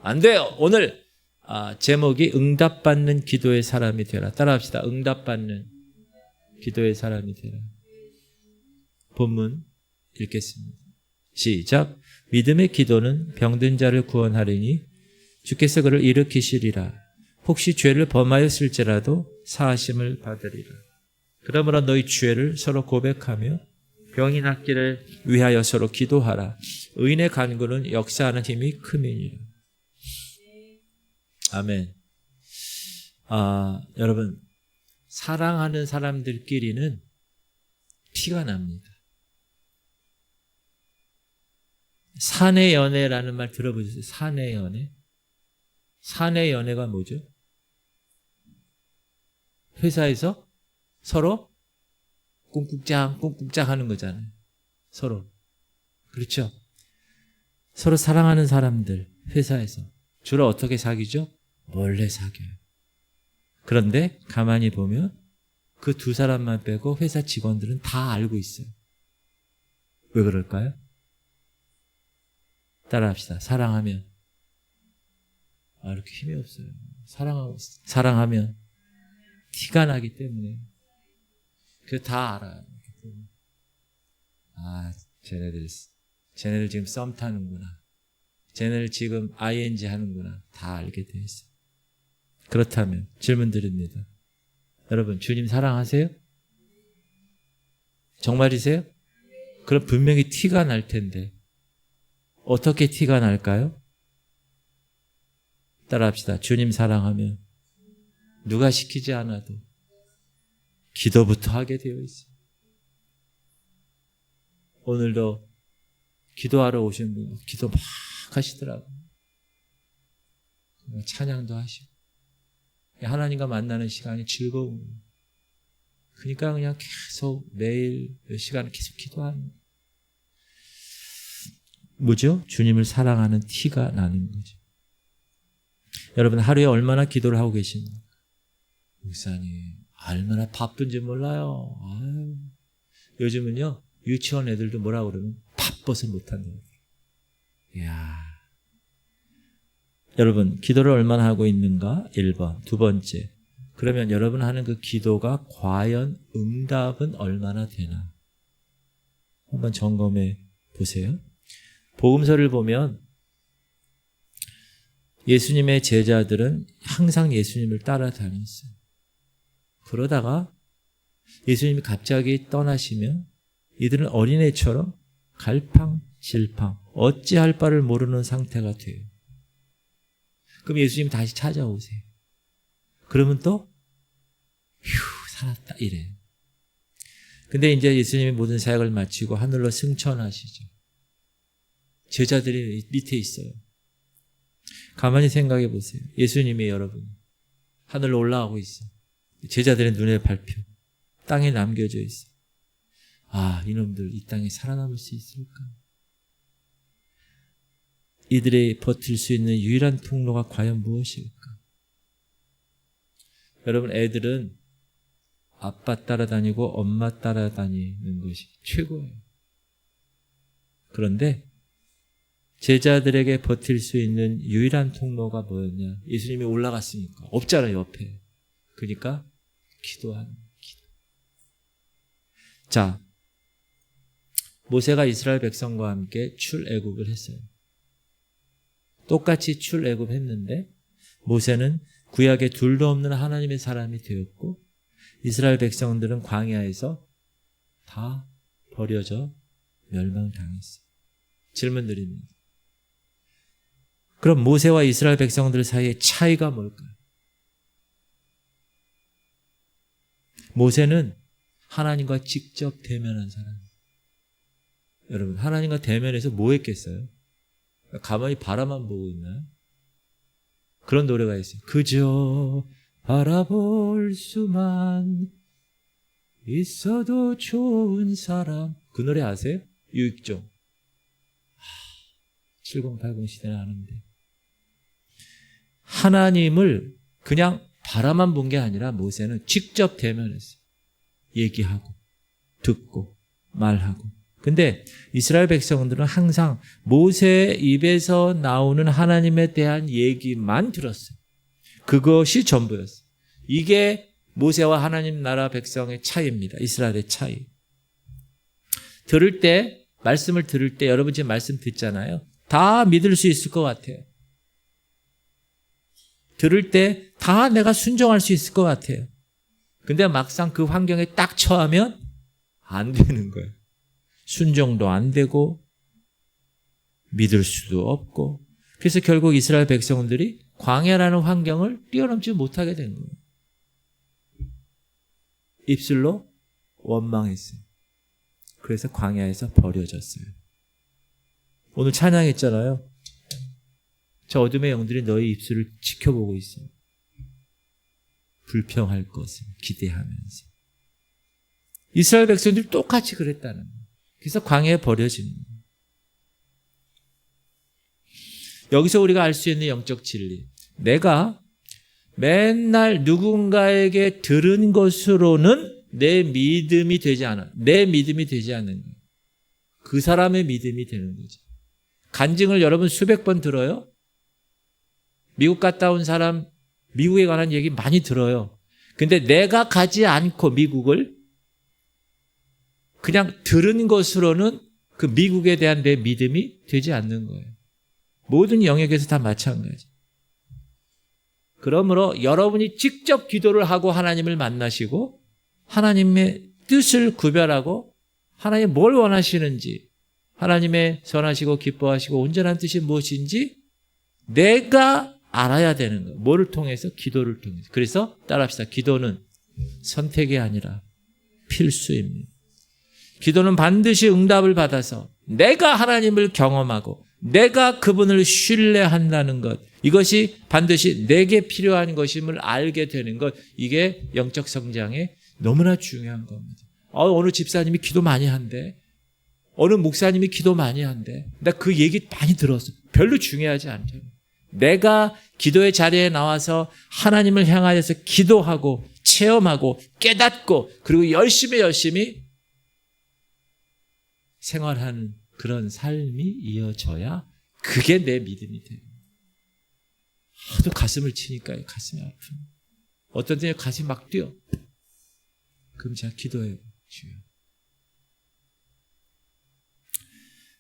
안 돼요. 오늘 제목이 응답받는 기도의 사람이 되라. 따라합시다. 응답받는 기도의 사람이 되라. 본문 읽겠습니다. 시작. 믿음의 기도는 병든 자를 구원하리니 주께서 그를 일으키시리라. 혹시 죄를 범하였을지라도 사하심을 받으리라. 그러므로 너희 죄를 서로 고백하며 병이 낫기를 위하여 서로 기도하라. 의인의 간구는 역사하는 힘이 큼이니라. 아멘. 여러분, 사랑하는 사람들끼리는 티가 납니다. 사내 연애라는 말 들어보셨어요? 사내 연애? 사내 연애가 뭐죠? 회사에서 서로 꿍꿍짝 하는 거잖아요. 서로. 그렇죠? 서로 사랑하는 사람들, 회사에서. 주로 어떻게 사귀죠? 몰래 사귀어요. 그런데 가만히 보면 그 두 사람만 빼고 회사 직원들은 다 알고 있어요. 왜 그럴까요? 따라합시다. 사랑하면. 이렇게 힘이 없어요. 사랑하면 티가 나기 때문에. 그거 다 알아요. 쟤네들 지금 썸 타는구나. 쟤네들 지금 ing 하는구나. 다 알게 돼 있어요. 그렇다면 질문 드립니다. 여러분, 주님 사랑하세요? 정말이세요? 그럼 분명히 티가 날 텐데 어떻게 티가 날까요? 따라합시다. 주님 사랑하면 누가 시키지 않아도 기도부터 하게 되어 있어요. 오늘도 기도하러 오신 분 기도 막 하시더라고요. 찬양도 하시고 하나님과 만나는 시간이 즐거운. 그러니까 그냥 계속 매일 몇 시간을 계속 기도하는. 뭐죠? 주님을 사랑하는 티가 나는 거죠. 여러분, 하루에 얼마나 기도를 하고 계십니까? 목사님, 얼마나 바쁜지 몰라요. 요즘은요, 유치원 애들도 뭐라고 그러면 바빠서 못한다고. 이야. 여러분, 기도를 얼마나 하고 있는가? 1번. 두 번째. 그러면 여러분 하는 그 기도가 과연 응답은 얼마나 되나? 한번 점검해 보세요. 복음서를 보면 예수님의 제자들은 항상 예수님을 따라다녔어요. 그러다가 예수님이 갑자기 떠나시면 이들은 어린애처럼 갈팡질팡 어찌할 바를 모르는 상태가 돼요. 그럼 예수님이 다시 찾아오세요. 그러면 또 살았다 이래요. 근데 이제 예수님이 모든 사역을 마치고 하늘로 승천하시죠. 제자들이 밑에 있어요. 가만히 생각해 보세요. 예수님이 여러분 하늘로 올라가고 있어요. 제자들의 눈에 밟혀 땅에 남겨져 있어요. 이놈들 이 땅에 살아남을 수 있을까? 이들이 버틸 수 있는 유일한 통로가 과연 무엇일까? 여러분, 애들은 아빠 따라다니고 엄마 따라다니는 것이 최고예요. 그런데 제자들에게 버틸 수 있는 유일한 통로가 뭐였냐? 예수님이 올라갔으니까. 없잖아요, 옆에. 그러니까 기도하는 기도. 자, 모세가 이스라엘 백성과 함께 출애굽을 했어요. 똑같이 출애굽했는데 모세는 구약에 둘도 없는 하나님의 사람이 되었고 이스라엘 백성들은 광야에서 다 버려져 멸망당했어요. 질문 드립니다. 그럼 모세와 이스라엘 백성들 사이의 차이가 뭘까요? 모세는 하나님과 직접 대면한 사람. 여러분, 하나님과 대면해서 뭐 했겠어요? 가만히 바라만 보고 있나요? 그런 노래가 있어요. 그저 바라볼 수만 있어도 좋은 사람. 그 노래 아세요? 유익종. 7080 시대는 아는데. 하나님을 그냥 바라만 본 게 아니라 모세는 직접 대면했어요. 얘기하고 듣고 말하고 근데 이스라엘 백성들은 항상 모세의 입에서 나오는 하나님에 대한 얘기만 들었어요. 그것이 전부였어요. 이게 모세와 하나님 나라 백성의 차이입니다. 이스라엘의 차이. 말씀을 들을 때 여러분 지금 말씀 듣잖아요. 다 믿을 수 있을 것 같아요. 들을 때 다 내가 순종할 수 있을 것 같아요. 근데 막상 그 환경에 딱 처하면 안 되는 거예요. 순종도 안 되고 믿을 수도 없고 그래서 결국 이스라엘 백성들이 광야라는 환경을 뛰어넘지 못하게 된 거예요. 입술로 원망했어요. 그래서 광야에서 버려졌어요. 오늘 찬양했잖아요. 저 어둠의 영들이 너희 입술을 지켜보고 있어요. 불평할 것을 기대하면서. 이스라엘 백성들이 똑같이 그랬다는 거예요. 그래서 광야에 버려지는 거예요. 여기서 우리가 알 수 있는 영적 진리. 내가 맨날 누군가에게 들은 것으로는 내 믿음이 되지 않아. 내 믿음이 되지 않는 거예요. 그 사람의 믿음이 되는 거죠. 간증을 여러분 수백 번 들어요. 미국 갔다 온 사람 미국에 관한 얘기 많이 들어요. 근데 내가 가지 않고 미국을 그냥 들은 것으로는 그 미국에 대한 내 믿음이 되지 않는 거예요. 모든 영역에서 다 마찬가지. 그러므로 여러분이 직접 기도를 하고 하나님을 만나시고 하나님의 뜻을 구별하고 하나님 뭘 원하시는지 하나님의 선하시고 기뻐하시고 온전한 뜻이 무엇인지 내가 알아야 되는 거예요. 뭐를 통해서? 기도를 통해서. 그래서 따라합시다. 기도는 선택이 아니라 필수입니다. 기도는 반드시 응답을 받아서 내가 하나님을 경험하고 내가 그분을 신뢰한다는 것, 이것이 반드시 내게 필요한 것임을 알게 되는 것, 이게 영적 성장에 너무나 중요한 겁니다. 어느 집사님이 기도 많이 한대. 어느 목사님이 기도 많이 한대. 나 그 얘기 많이 들었어. 별로 중요하지 않잖아요. 내가 기도의 자리에 나와서 하나님을 향하여서 기도하고 체험하고 깨닫고 그리고 열심히 생활하는 그런 삶이 이어져야 그게 내 믿음이 돼요. 하도 가슴을 치니까 가슴이 아픈. 어떤 때는 가슴이 막 뛰어. 그럼 제가 기도해요. 주여.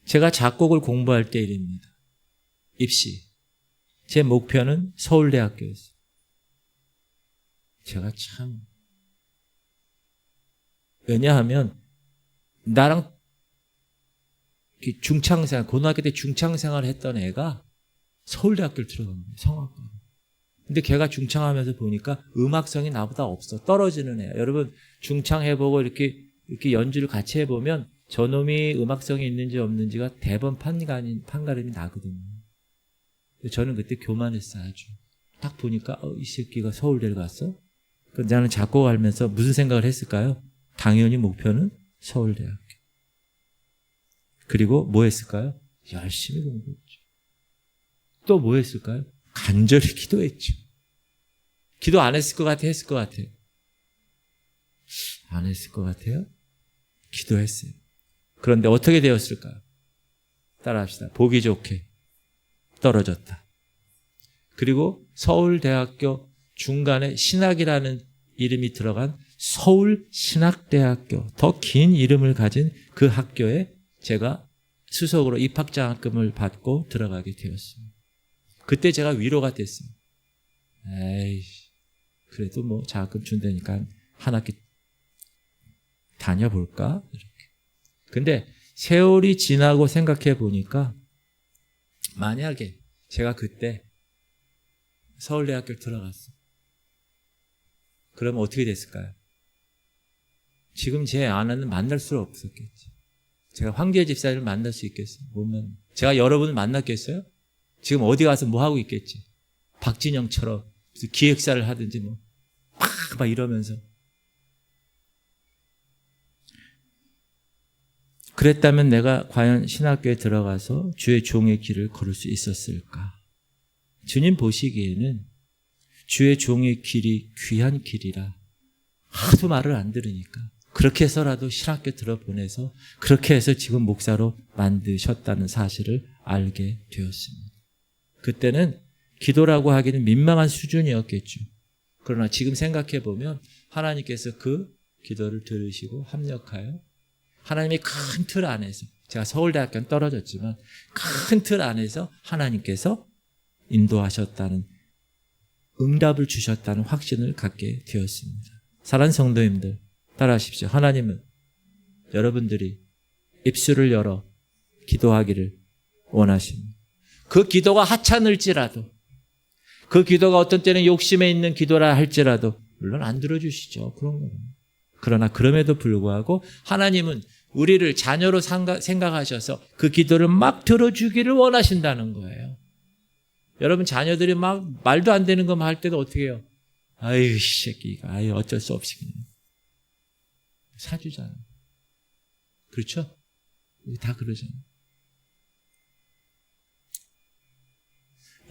제가 작곡을 공부할 때 일입니다. 입시. 제 목표는 서울대학교였어요. 제가 참 왜냐하면 나랑 중창생활, 고등학교 때 중창생활 했던 애가 서울대학교를 들어간 거예요. 성악과. 근데 걔가 중창하면서 보니까 음악성이 나보다 없어. 떨어지는 애야. 여러분 중창해보고 이렇게 연주를 같이 해보면 저놈이 음악성이 있는지 없는지가 대번 판가름이 나거든요. 저는 그때 교만했어요. 아주. 딱 보니까 이 새끼가 서울대를 갔어? 나는 작곡을 하면서 무슨 생각을 했을까요? 당연히 목표는 서울대학교. 그리고 뭐 했을까요? 열심히 공부했죠. 또 뭐 했을까요? 간절히 기도했죠. 기도 안 했을 것 같아요? 했을 것 같아요? 안 했을 것 같아요? 기도했어요. 그런데 어떻게 되었을까요? 따라합시다. 보기 좋게 떨어졌다. 그리고 서울대학교 중간에 신학이라는 이름이 들어간 서울신학대학교, 더 긴 이름을 가진 그 학교에 제가 수석으로 입학장학금을 받고 들어가게 되었습니다. 그때 제가 위로가 됐습니다. 에이씨, 그래도 뭐 장학금 준다니까 한 학기 다녀볼까? 이렇게. 근데 세월이 지나고 생각해 보니까 만약에 제가 그때 서울대학교를 들어갔어. 그러면 어떻게 됐을까요? 지금 제 아내는 만날 수 없었겠지. 제가 황교안 집사님을 만날 수 있겠어요? 보면 제가 여러분을 만났겠어요? 지금 어디 가서 뭐 하고 있겠지? 박진영처럼 무슨 기획사를 하든지 막 이러면서. 그랬다면 내가 과연 신학교에 들어가서 주의 종의 길을 걸을 수 있었을까? 주님 보시기에는 주의 종의 길이 귀한 길이라 하도 말을 안 들으니까 그렇게 해서라도 신학교 들어보내서 그렇게 해서 지금 목사로 만드셨다는 사실을 알게 되었습니다. 그때는 기도라고 하기는 민망한 수준이었겠죠. 그러나 지금 생각해 보면 하나님께서 그 기도를 들으시고 합력하여 하나님의 큰 틀 안에서, 제가 서울대학교는 떨어졌지만 큰 틀 안에서 하나님께서 인도하셨다는, 응답을 주셨다는 확신을 갖게 되었습니다. 사랑하는 성도님들, 따라하십시오. 하나님은 여러분들이 입술을 열어 기도하기를 원하십니다. 그 기도가 하찮을지라도, 그 기도가 어떤 때는 욕심에 있는 기도라 할지라도 물론 안 들어주시죠. 그런 거는. 그러나 그럼에도 불구하고 하나님은 우리를 자녀로 생각하셔서 그 기도를 막 들어주기를 원하신다는 거예요. 여러분 자녀들이 막 말도 안 되는 것만 할 때도 어떻게 해요? 아유, 이 새끼가, 아유, 어쩔 수 없이 그냥 사주잖아요. 그렇죠? 우리 다 그러잖아요.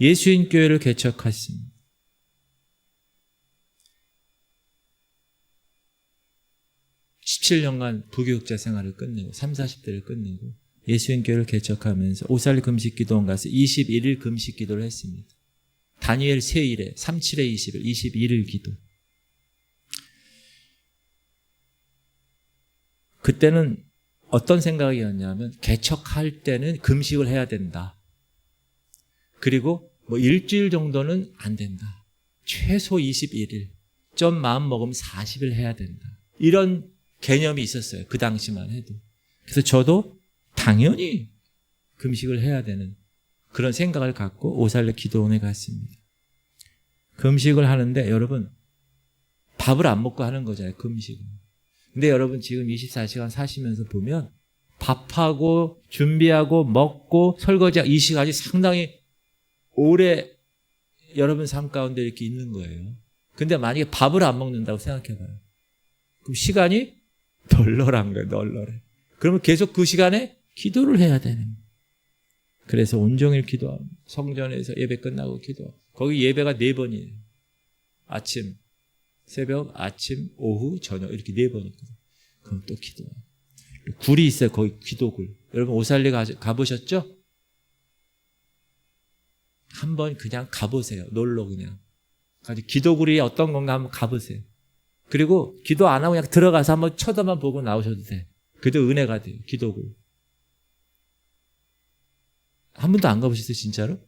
예수인 교회를 개척했습니다. 17년간 부교육자 생활을 끝내고 30, 40대를 끝내고 예수인 교회를 개척하면서 오살 금식 기도원 가서 21일 금식 기도를 했습니다. 다니엘 세일에 37에 20일 21일 기도. 그때는 어떤 생각이었냐면 개척할 때는 금식을 해야 된다. 그리고 일주일 정도는 안 된다. 최소 21일. 좀 마음 먹으면 40일 해야 된다. 이런 개념이 있었어요. 그 당시만 해도. 그래서 저도 당연히 금식을 해야 되는 그런 생각을 갖고 오살레 기도원에 갔습니다. 금식을 하는데 여러분 밥을 안 먹고 하는 거잖아요. 금식은. 근데 여러분 지금 24시간 사시면서 보면 밥하고 준비하고 먹고 설거지하고 이 시간이 상당히 오래 여러분 삶 가운데 이렇게 있는 거예요. 근데 만약에 밥을 안 먹는다고 생각해봐요. 그럼 시간이 널널한 거예요. 널널해. 그러면 계속 그 시간에 기도를 해야 되는 거예요. 그래서 온종일 기도하고 성전에서 예배 끝나고 기도하고 거기 예배가 4번이에요. 아침, 새벽, 아침, 오후, 저녁 이렇게 4번 있거든요. 그럼 또 기도하고. 굴이 있어요. 거기 기도굴. 여러분 오살리 가보셨죠? 한번 그냥 가보세요. 놀러 그냥. 기도굴이 어떤 건가 한번 가보세요. 그리고 기도 안 하고 그냥 들어가서 한번 쳐다만 보고 나오셔도 돼. 그래도 은혜가 돼요. 기도굴. 한 번도 안 가보셨어요? 진짜로?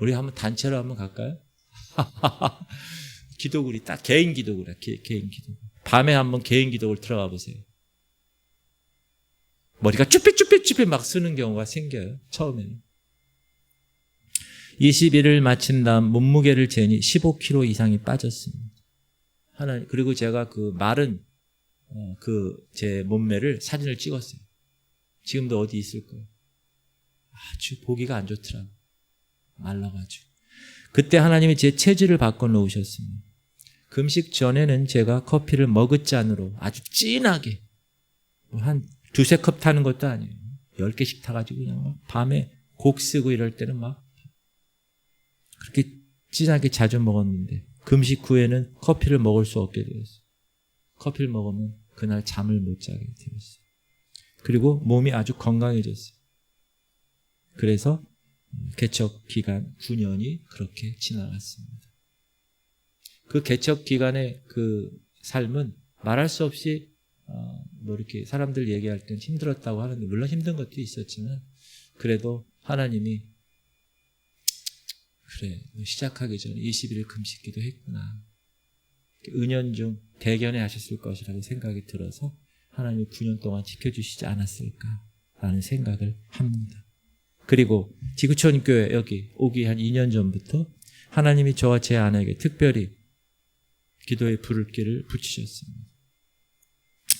우리 한번 단체로 한번 갈까요? 기도굴이 딱 개인 기도굴이야. 개인 기도굴. 밤에 한번 개인 기도굴 들어가 보세요. 머리가 쭈뼛쭈뼛쭈뼛 막 쓰는 경우가 생겨요. 처음에는. 21일 마친 다음 몸무게를 재니 15kg 이상이 빠졌습니다. 그리고 제가 그 마른 제 몸매를 사진을 찍었어요. 지금도 어디 있을 거예요. 아주 보기가 안 좋더라고요. 말라가지고. 그때 하나님이 제 체질을 바꿔놓으셨습니다. 금식 전에는 제가 커피를 머그잔으로 아주 진하게 한 2-3컵 타는 것도 아니에요. 10개씩 타가지고 그냥 막 밤에 곡 쓰고 이럴 때는 막 그렇게 진하게 자주 먹었는데 금식 후에는 커피를 먹을 수 없게 되었어요. 커피를 먹으면 그날 잠을 못 자게 되었어요. 그리고 몸이 아주 건강해졌어요. 그래서 개척 기간 9년이 그렇게 지나갔습니다. 그 개척 기간의 그 삶은 말할 수 없이 이렇게 사람들 얘기할 땐 힘들었다고 하는데 물론 힘든 것도 있었지만 그래도 하나님이 그래 시작하기 전에 21일 금식기도 했구나. 은연중 대견해 하셨을 것이라고 생각이 들어서 하나님이 9년 동안 지켜주시지 않았을까라는 생각을 합니다. 그리고 지구촌 교회 여기 오기 한 2년 전부터 하나님이 저와 제 아내에게 특별히 기도의 불길을 붙이셨습니다.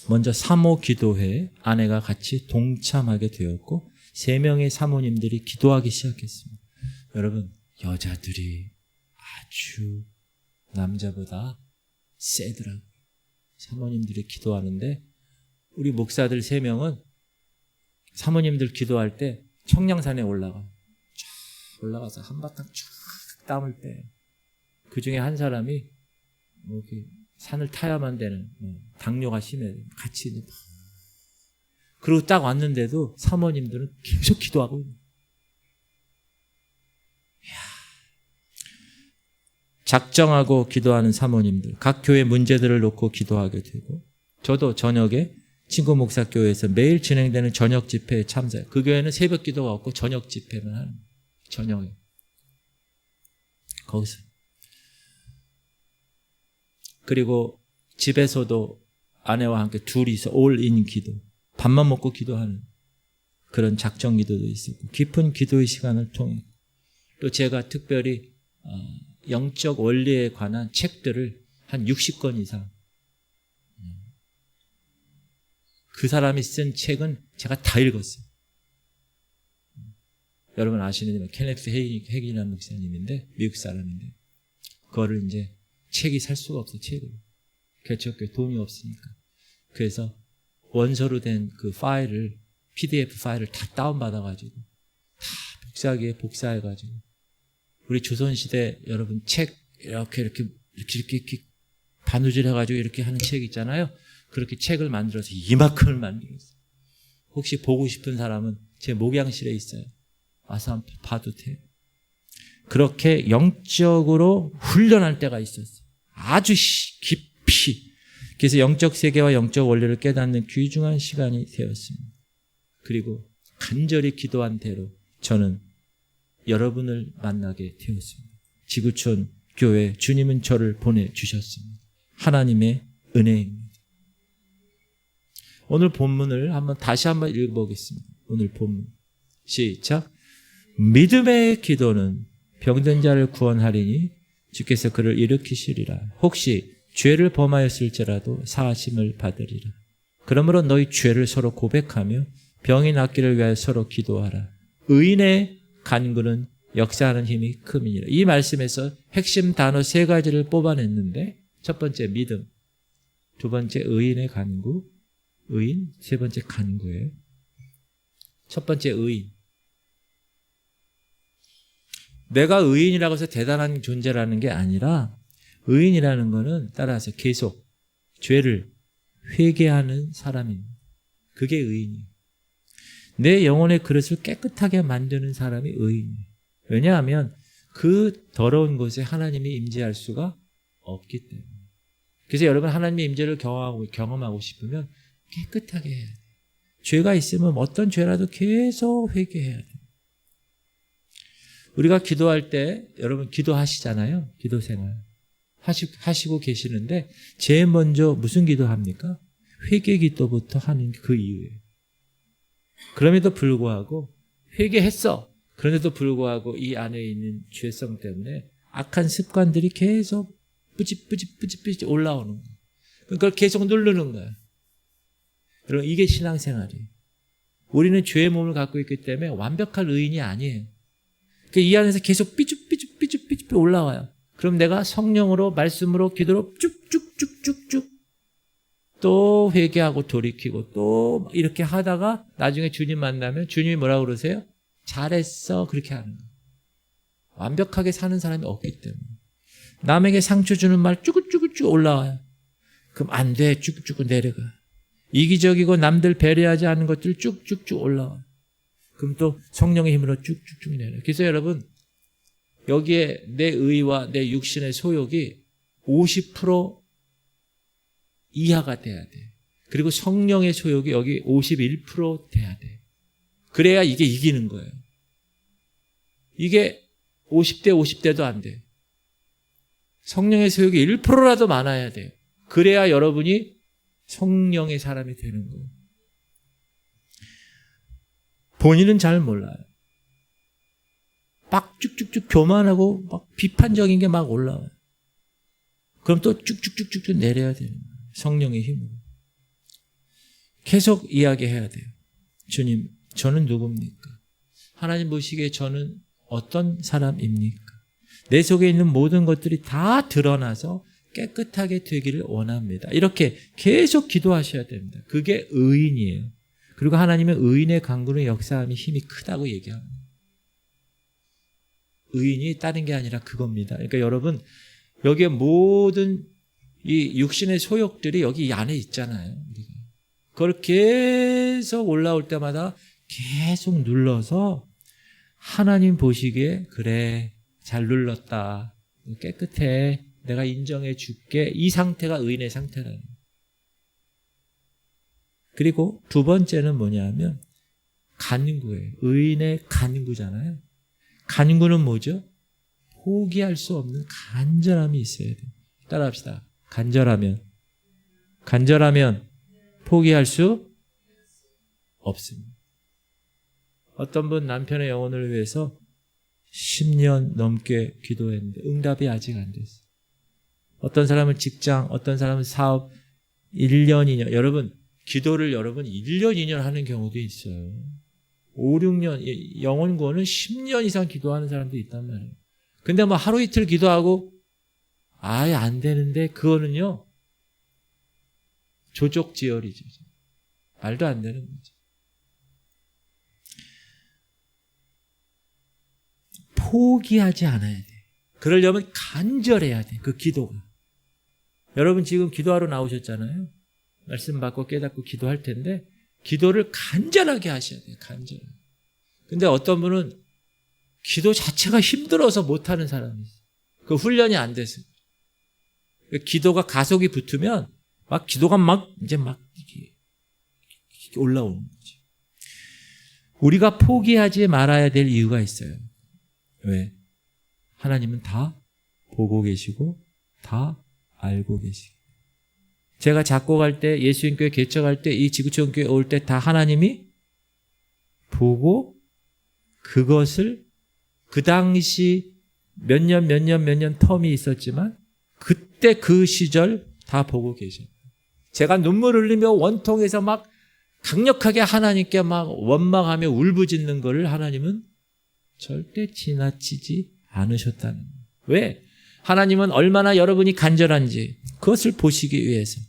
먼저 사모 기도회에 아내가 같이 동참하게 되었고 3명의 사모님들이 기도하기 시작했습니다. 여러분 여자들이 아주 남자보다 세더라고요. 사모님들이 기도하는데 우리 목사들 3명은 사모님들 기도할 때 청량산에 올라가서 한바탕 쫙 땀을 빼요. 그 중에 한 사람이 이렇게 산을 타야만 되는, 당뇨가 심해. 같이. 그리고 딱 왔는데도 사모님들은 계속 기도하고 있는. 작정하고 기도하는 사모님들, 각 교회 문제들을 놓고 기도하게 되고, 저도 저녁에 친구 목사교회에서 매일 진행되는 저녁 집회에 참석해요. 그 교회는 새벽 기도가 없고 저녁 집회만 하는, 저녁에. 거기서. 그리고 집에서도 아내와 함께 둘이서 올인 기도, 밥만 먹고 기도하는 그런 작정 기도도 있었고, 깊은 기도의 시간을 통해 또 제가 특별히 영적 원리에 관한 책들을 한 60권 이상, 그 사람이 쓴 책은 제가 다 읽었어요. 여러분 아시는 케네스 헤긴이라는 목사님인데, 미국 사람인데, 그거를 이제 책이 살 수가 없어, 책을. 개척교회 돈이 없으니까. 그래서 원서로 된 그 파일을, PDF 파일을 다 다운받아가지고, 다 복사기에 복사해가지고, 우리 조선시대 여러분 책 이렇게 바느질 해가지고 이렇게 하는 책 있잖아요. 그렇게 책을 만들어서 이만큼을 만들었어요. 혹시 보고 싶은 사람은 제 목양실에 있어요. 와서 한번 봐도 돼요. 그렇게 영적으로 훈련할 때가 있었어요. 아주 깊이. 그래서 영적 세계와 영적 원리를 깨닫는 귀중한 시간이 되었습니다. 그리고 간절히 기도한 대로 저는 여러분을 만나게 되었습니다. 지구촌 교회 주님은 저를 보내주셨습니다. 하나님의 은혜입니다. 오늘 본문을 다시 한번 읽어보겠습니다. 오늘 본문 시작. 믿음의 기도는 병든 자를 구원하리니 주께서 그를 일으키시리라. 혹시 죄를 범하였을지라도 사하심을 받으리라. 그러므로 너희 죄를 서로 고백하며 병이 낫기를 위하여 서로 기도하라. 의인의 간구는 역사하는 힘이 큼이니라. 이 말씀에서 핵심 단어 3가지를 뽑아냈는데, 첫 번째 믿음, 두 번째 의인의 간구, 의인, 세 번째 간구예요. 첫 번째 의인. 내가 의인이라고 해서 대단한 존재라는 게 아니라, 의인이라는 거는 따라서 계속 죄를 회개하는 사람입니다. 그게 의인이에요. 내 영혼의 그릇을 깨끗하게 만드는 사람이 의인이에요. 왜냐하면 그 더러운 곳에 하나님이 임재할 수가 없기 때문에. 그래서 여러분 하나님의 임재를 경험하고 싶으면 깨끗하게 해야 돼요. 죄가 있으면 어떤 죄라도 계속 회개해야 돼요. 우리가 기도할 때 여러분 기도하시잖아요. 기도 생활 하시고 계시는데 제일 먼저 무슨 기도합니까? 회개 기도부터 하는 그 이유예요. 그럼에도 불구하고 회개했어. 그런데도 불구하고 이 안에 있는 죄성 때문에 악한 습관들이 계속 뿌짓뿌짓 올라오는 거예요. 그걸 계속 누르는 거예요. 여러분 이게 신앙생활이에요. 우리는 죄의 몸을 갖고 있기 때문에 완벽한 의인이 아니에요. 이 안에서 계속 삐죽삐죽 올라와요. 그럼 내가 성령으로 말씀으로 기도로 쭉쭉쭉쭉쭉 또 회개하고 돌이키고 또 이렇게 하다가 나중에 주님 만나면 주님이 뭐라고 그러세요? 잘했어. 그렇게 하는 거예요. 완벽하게 사는 사람이 없기 때문에. 남에게 상처 주는 말 쭈긋쭈긋 올라와요. 그럼 안 돼. 쭈긋쭈긋 내려가. 이기적이고 남들 배려하지 않은 것들 쭉쭉쭉 올라와요. 그럼 또 성령의 힘으로 쭉쭉쭉 내려요. 그래서 여러분 여기에 내 의와 내 육신의 소욕이 50% 이하가 돼야 돼. 그리고 성령의 소욕이 여기 51% 돼야 돼. 그래야 이게 이기는 거예요. 이게 50대 50대도 안 돼. 성령의 소욕이 1%라도 많아야 돼요. 그래야 여러분이 성령의 사람이 되는 거예요. 본인은 잘 몰라요. 막 쭉쭉쭉 교만하고 막 비판적인 게 막 올라와요. 그럼 또 쭉쭉쭉쭉 내려야 되는 거예요. 성령의 힘으로. 계속 이야기해야 돼요. 주님, 저는 누굽니까? 하나님 보시기에 저는 어떤 사람입니까? 내 속에 있는 모든 것들이 다 드러나서 깨끗하게 되기를 원합니다. 이렇게 계속 기도하셔야 됩니다. 그게 의인이에요. 그리고 하나님은 의인의 간구는 역사함이 힘이 크다고 얘기합니다. 의인이 다른 게 아니라 그겁니다. 그러니까 여러분 여기에 모든 이 육신의 소욕들이 여기 이 안에 있잖아요. 그걸 계속 올라올 때마다 계속 눌러서 하나님 보시기에 그래 잘 눌렀다. 깨끗해. 내가 인정해 줄게. 이 상태가 의인의 상태라는 거예요. 그리고 두 번째는 뭐냐면 간구예요. 의인의 간구잖아요. 간구는 뭐죠? 포기할 수 없는 간절함이 있어야 돼요. 따라합시다. 간절하면 포기할 수 없습니다. 어떤 분 남편의 영혼을 위해서 10년 넘게 기도했는데 응답이 아직 안 됐어요. 어떤 사람은 직장, 어떤 사람은 사업 1년, 2년. 여러분, 기도를 1년, 2년 하는 경우도 있어요. 5, 6년, 영혼 구원은 10년 이상 기도하는 사람도 있단 말이에요. 근데 뭐 하루 이틀 기도하고 아예 안 되는데 그거는요. 조족지혈이죠. 말도 안 되는 거죠. 포기하지 않아야 돼. 그러려면 간절해야 돼. 그 기도가. 여러분 지금 기도하러 나오셨잖아요. 말씀 받고 깨닫고 기도할 텐데 기도를 간절하게 하셔야 돼요. 간절하게. 근데 어떤 분은 기도 자체가 힘들어서 못하는 사람이 있어요. 그 훈련이 안 돼서. 기도가 가속이 붙으면 막 기도가 이제 이렇게 올라오는 거죠. 우리가 포기하지 말아야 될 이유가 있어요. 왜? 하나님은 다 보고 계시고 다 알고 계시고. 제가 작곡할 때 예수님교회 개척할 때 이 지구촌교회 올 때 다 하나님이 보고 그것을 그 당시 몇 년 텀이 있었지만 그때 그 시절 다 보고 계셔요. 제가 눈물 흘리며 원통에서 막 강력하게 하나님께 막 원망하며 울부짖는 거를 하나님은 절대 지나치지 않으셨다는 거예요. 왜? 하나님은 얼마나 여러분이 간절한지 그것을 보시기 위해서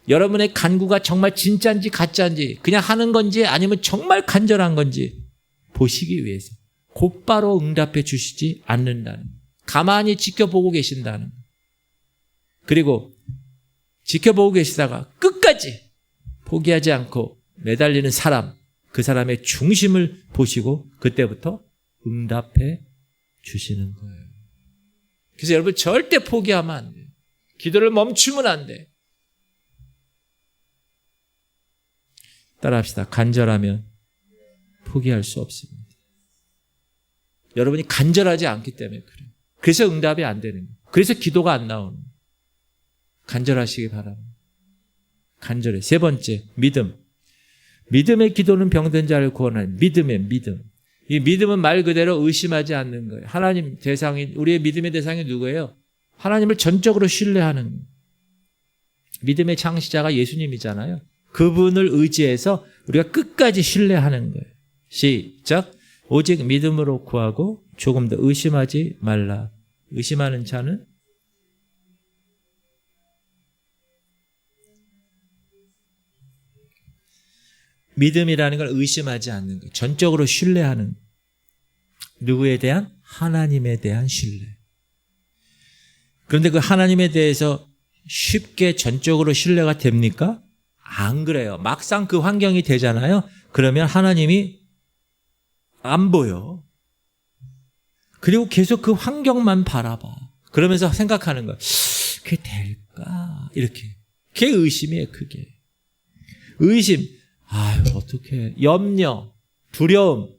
여러분의 간구가 정말 진짜인지 가짜인지 그냥 하는 건지 아니면 정말 간절한 건지 보시기 위해서 곧바로 응답해 주시지 않는다는 거예요. 가만히 지켜보고 계신다는 거예요. 그리고 지켜보고 계시다가 끝까지 포기하지 않고 매달리는 사람, 그 사람의 중심을 보시고 그때부터 응답해 주시는 거예요. 그래서 여러분 절대 포기하면 안 돼요. 기도를 멈추면 안 돼. 따라합시다. 간절하면 포기할 수 없습니다. 여러분이 간절하지 않기 때문에 그래요. 그래서 응답이 안 되는 거예요. 그래서 기도가 안 나오는 거예요. 간절하시기 바랍니다. 간절해. 세 번째, 믿음. 믿음의 기도는 병든 자를 구원하는 믿음의 믿음. 이 믿음은 말 그대로 의심하지 않는 거예요. 하나님 대상이, 우리의 믿음의 대상이 누구예요? 하나님을 전적으로 신뢰하는 거예요. 믿음의 창시자가 예수님이잖아요. 그분을 의지해서 우리가 끝까지 신뢰하는 거예요. 시작. 오직 믿음으로 구하고 조금 더 의심하지 말라. 의심하는 자는 믿음이라는 걸 의심하지 않는 거예요. 전적으로 신뢰하는. 누구에 대한? 하나님에 대한 신뢰. 그런데 그 하나님에 대해서 쉽게 전적으로 신뢰가 됩니까? 안 그래요. 막상 그 환경이 되잖아요. 그러면 하나님이 안 보여. 그리고 계속 그 환경만 바라봐. 그러면서 생각하는 거야. 그게 될까? 이렇게. 그게 의심이에요. 그게. 의심. 아유, 어떡해. 염려, 두려움.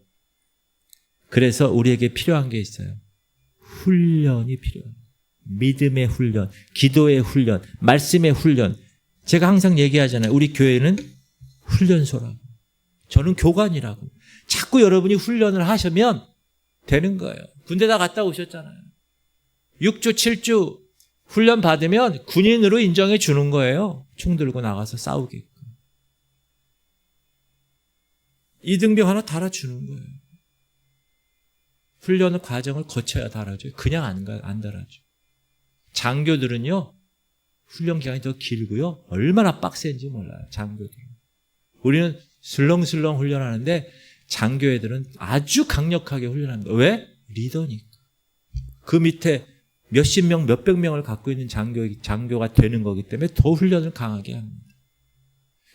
그래서 우리에게 필요한 게 있어요. 훈련이 필요해요. 믿음의 훈련, 기도의 훈련, 말씀의 훈련. 제가 항상 얘기하잖아요. 우리 교회는 훈련소라고. 저는 교관이라고. 자꾸 여러분이 훈련을 하시면 되는 거예요. 군대 다 갔다 오셨잖아요. 6주, 7주 훈련 받으면 군인으로 인정해 주는 거예요. 총 들고 나가서 싸우게끔. 이등병 하나 달아주는 거예요. 훈련 과정을 거쳐야 달아줘요. 그냥 안 달아줘. 장교들은요, 훈련 기간이 더 길고요. 얼마나 빡센지 몰라요. 장교들은. 우리는 슬렁슬렁 훈련하는데 장교 애들은 아주 강력하게 훈련합니다. 왜? 리더니까. 그 밑에 몇십 명, 몇백 명을 갖고 있는 장교가 되는 거기 때문에 더 훈련을 강하게 합니다.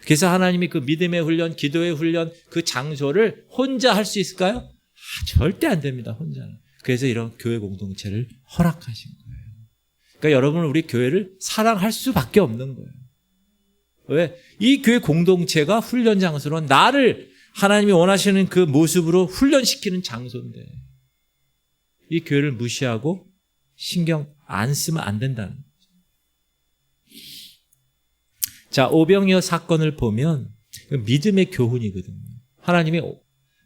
그래서 하나님이 그 믿음의 훈련, 기도의 훈련, 그 장소를 혼자 할 수 있을까요? 절대 안 됩니다, 혼자는. 그래서 이런 교회 공동체를 허락하신 거예요. 그러니까 여러분은 우리 교회를 사랑할 수밖에 없는 거예요. 왜? 이 교회 공동체가 훈련 장소로 나를 하나님이 원하시는 그 모습으로 훈련시키는 장소인데 이 교회를 무시하고 신경 안 쓰면 안 된다는 거죠. 자, 오병이어 사건을 보면 믿음의 교훈이거든요. 하나님이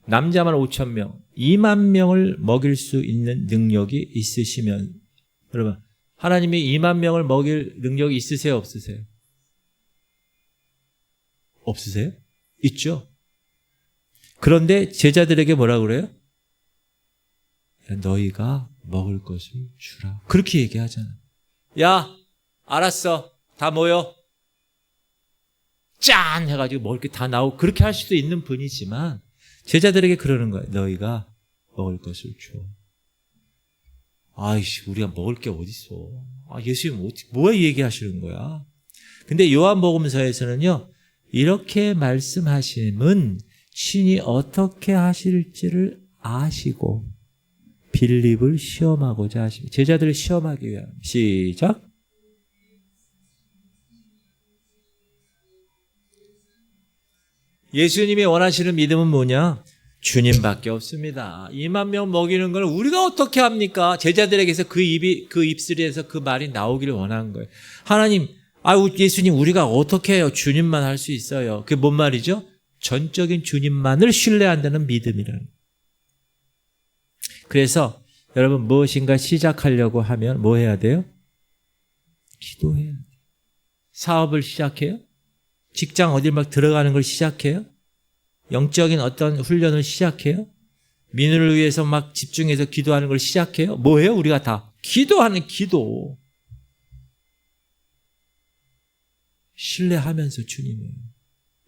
남자만 5,000명, 2만 명을 먹일 수 있는 능력이 있으시면 여러분 하나님이 2만 명을 먹일 능력이 있으세요? 없으세요? 없으세요? 있죠. 그런데 제자들에게 뭐라고 그래요? 너희가 먹을 것을 주라. 그렇게 얘기하잖아요. 야, 알았어. 다 모여. 짠! 해가지고 먹을 게 다 나오고 그렇게 할 수도 있는 분이지만 제자들에게 그러는 거예요. 너희가 먹을 것을 줘. 아이씨, 우리가 먹을 게 어딨어. 예수님 뭐야 얘기하시는 거야. 근데 요한복음서에서는요. 이렇게 말씀하심은 신이 어떻게 하실지를 아시고 빌립을 시험하고자 하십니다. 제자들을 시험하기 위함. 시작. 예수님이 원하시는 믿음은 뭐냐? 주님밖에 없습니다. 2만 명 먹이는 걸 우리가 어떻게 합니까? 제자들에게서 그 입술에서 그 말이 나오기를 원한 거예요. 하나님, 예수님 우리가 어떻게 해요? 주님만 할 수 있어요. 그게 뭔 말이죠? 전적인 주님만을 신뢰한다는 믿음이라는. 그래서 여러분 무엇인가 시작하려고 하면 뭐 해야 돼요? 기도해야 돼요. 사업을 시작해요? 직장 어딜 막 들어가는 걸 시작해요? 영적인 어떤 훈련을 시작해요? 민우를 위해서 막 집중해서 기도하는 걸 시작해요? 뭐예요? 우리가 다 기도하는 기도. 신뢰하면서 주님을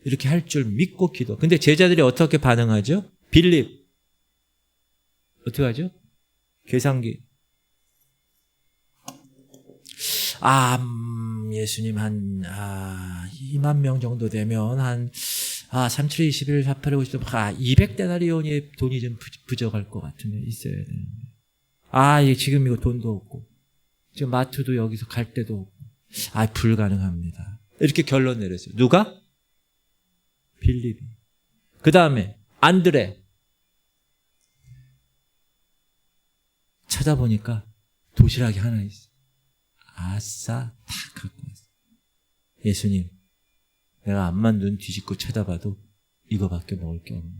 이렇게 할 줄 믿고 기도. 근데 제자들이 어떻게 반응하죠? 빌립 어떻게 하죠? 계산기. 예수님 2만 명 정도 되면 3, 7, 21, 4, 8, 50, 200데나리온의 돈이 좀 부족할 것 같은데 있어야 되는데. 지금 이거 돈도 없고 지금 마트도 여기서 갈 데도 없고 불가능합니다. 이렇게 결론 내렸어요. 누가? 빌립이. 그 다음에 안드레. 찾아보니까 도시락이 하나 있어. 아싸, 다 갖고 왔어. 예수님, 내가 앞만 눈 뒤집고 찾아봐도 이거밖에 먹을 게 없네.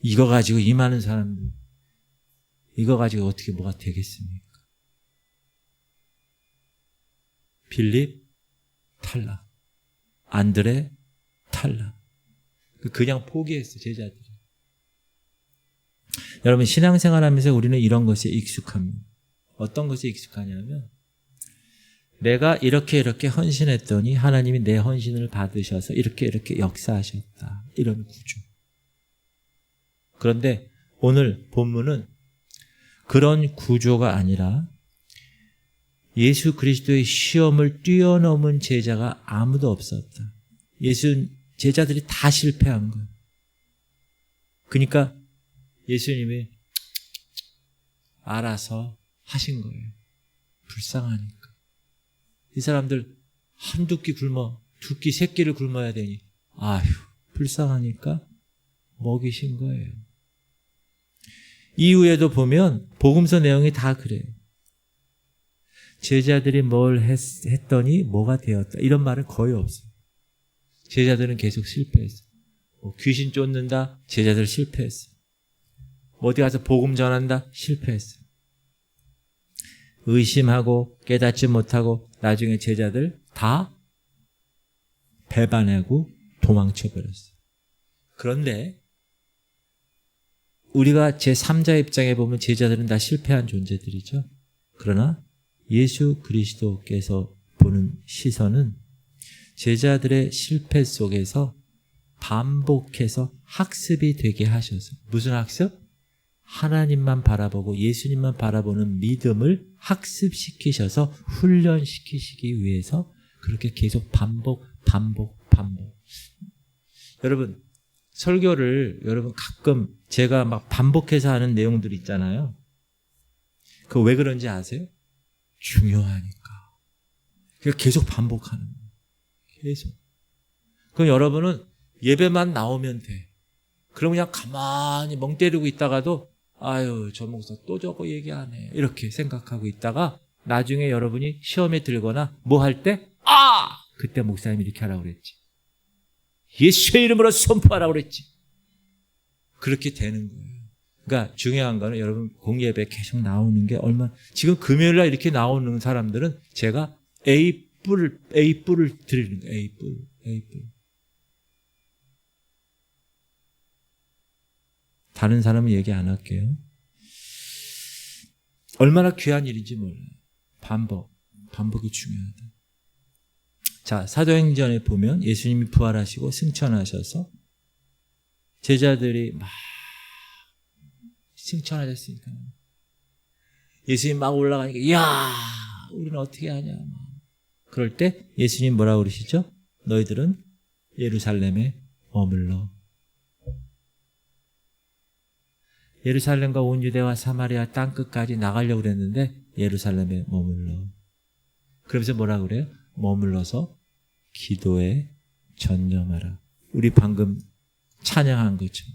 이거 가지고 이 많은 사람들, 이거 가지고 어떻게 뭐가 되겠습니까? 빌립, 탈락. 안드레, 탈락. 그냥 포기했어, 제자들이. 여러분, 신앙생활 하면서 우리는 이런 것에 익숙합니다. 어떤 것에 익숙하냐면 내가 이렇게 헌신했더니 하나님이 내 헌신을 받으셔서 이렇게 역사하셨다. 이런 구조. 그런데 오늘 본문은 그런 구조가 아니라 예수 그리스도의 시험을 뛰어넘은 제자가 아무도 없었다. 제자들이 다 실패한 거예요. 그러니까 예수님이 알아서 하신 거예요. 불쌍하니까. 이 사람들 한두 끼 굶어, 두 끼, 세 끼를 굶어야 되니 불쌍하니까 먹이신 거예요. 이후에도 보면 복음서 내용이 다 그래요. 제자들이 뭘 했더니 뭐가 되었다. 이런 말은 거의 없어요. 제자들은 계속 실패했어요. 귀신 쫓는다? 제자들 실패했어요. 어디 가서 복음 전한다? 실패했어요. 의심하고 깨닫지 못하고 나중에 제자들 다 배반하고 도망쳐버렸어요. 그런데 우리가 제3자 입장에 보면 제자들은 다 실패한 존재들이죠. 그러나 예수 그리스도께서 보는 시선은 제자들의 실패 속에서 반복해서 학습이 되게 하셔서. 무슨 학습? 하나님만 바라보고 예수님만 바라보는 믿음을 학습시키셔서 훈련시키시기 위해서 그렇게 계속 반복. 여러분, 설교를 여러분 가끔 제가 막 반복해서 하는 내용들 있잖아요. 그거 왜 그런지 아세요? 중요하니까. 그러니까 계속 반복하는 거예요. 계속. 그럼 여러분은 예배만 나오면 돼. 그럼 그냥 가만히 멍 때리고 있다가도 아유, 저 목사 또 저거 얘기하네. 이렇게 생각하고 있다가 나중에 여러분이 시험에 들거나 뭐 할 때 그때 목사님이 이렇게 하라고 그랬지. 예수의 이름으로 선포하라고 그랬지. 그렇게 되는 거예요. 그러니까 중요한 거는 여러분 공예배 계속 나오는 게 얼마나 지금 금요일날 이렇게 나오는 사람들은 제가 A뿔을 드리는 거예요. A뿔. 다른 사람은 얘기 안 할게요. 얼마나 귀한 일인지 몰라요. 반복이 중요하다. 자, 사도행전에 보면 예수님이 부활하시고 승천하셔서 제자들이 막 승천하셨으니까 예수님 막 올라가니까 이야, 우리는 어떻게 하냐. 그럴 때 예수님 뭐라고 그러시죠? 너희들은 예루살렘에 머물러. 예루살렘과 온 유대와 사마리아 땅끝까지 나가려고 그랬는데 예루살렘에 머물러. 그러면서 뭐라고 그래요? 머물러서 기도에 전념하라. 우리 방금 찬양한 것처럼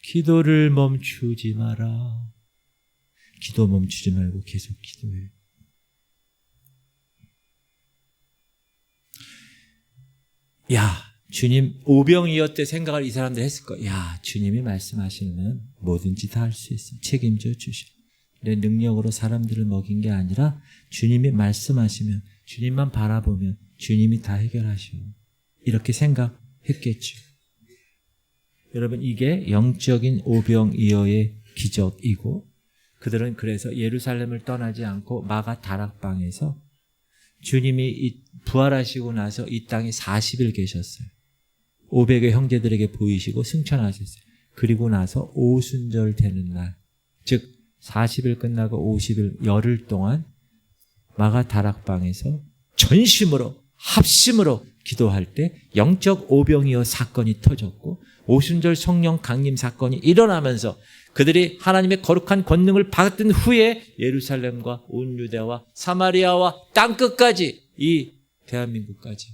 기도를 멈추지 마라. 기도 멈추지 말고 계속 기도해. 야, 주님 오병이어 때 생각을 이 사람들 했을 거야. 야, 주님이 말씀하시면 뭐든지 다 할 수 있어. 책임져 주셔. 내 능력으로 사람들을 먹인 게 아니라 주님이 말씀하시면 주님만 바라보면 주님이 다 해결하셔. 이렇게 생각했겠죠. 여러분, 이게 영적인 오병이어의 기적이고 그들은 그래서 예루살렘을 떠나지 않고 마가 다락방에서 주님이 부활하시고 나서 이 땅에 40일 계셨어요. 500의 형제들에게 보이시고 승천하셨어요. 그리고 나서 오순절 되는 날, 즉 40일 끝나고 50일 열흘 동안 마가 다락방에서 전심으로 합심으로 기도할 때 영적 오병이어 사건이 터졌고 오순절 성령 강림 사건이 일어나면서 그들이 하나님의 거룩한 권능을 받은 후에 예루살렘과 온 유대와 사마리아와 땅끝까지 이 대한민국까지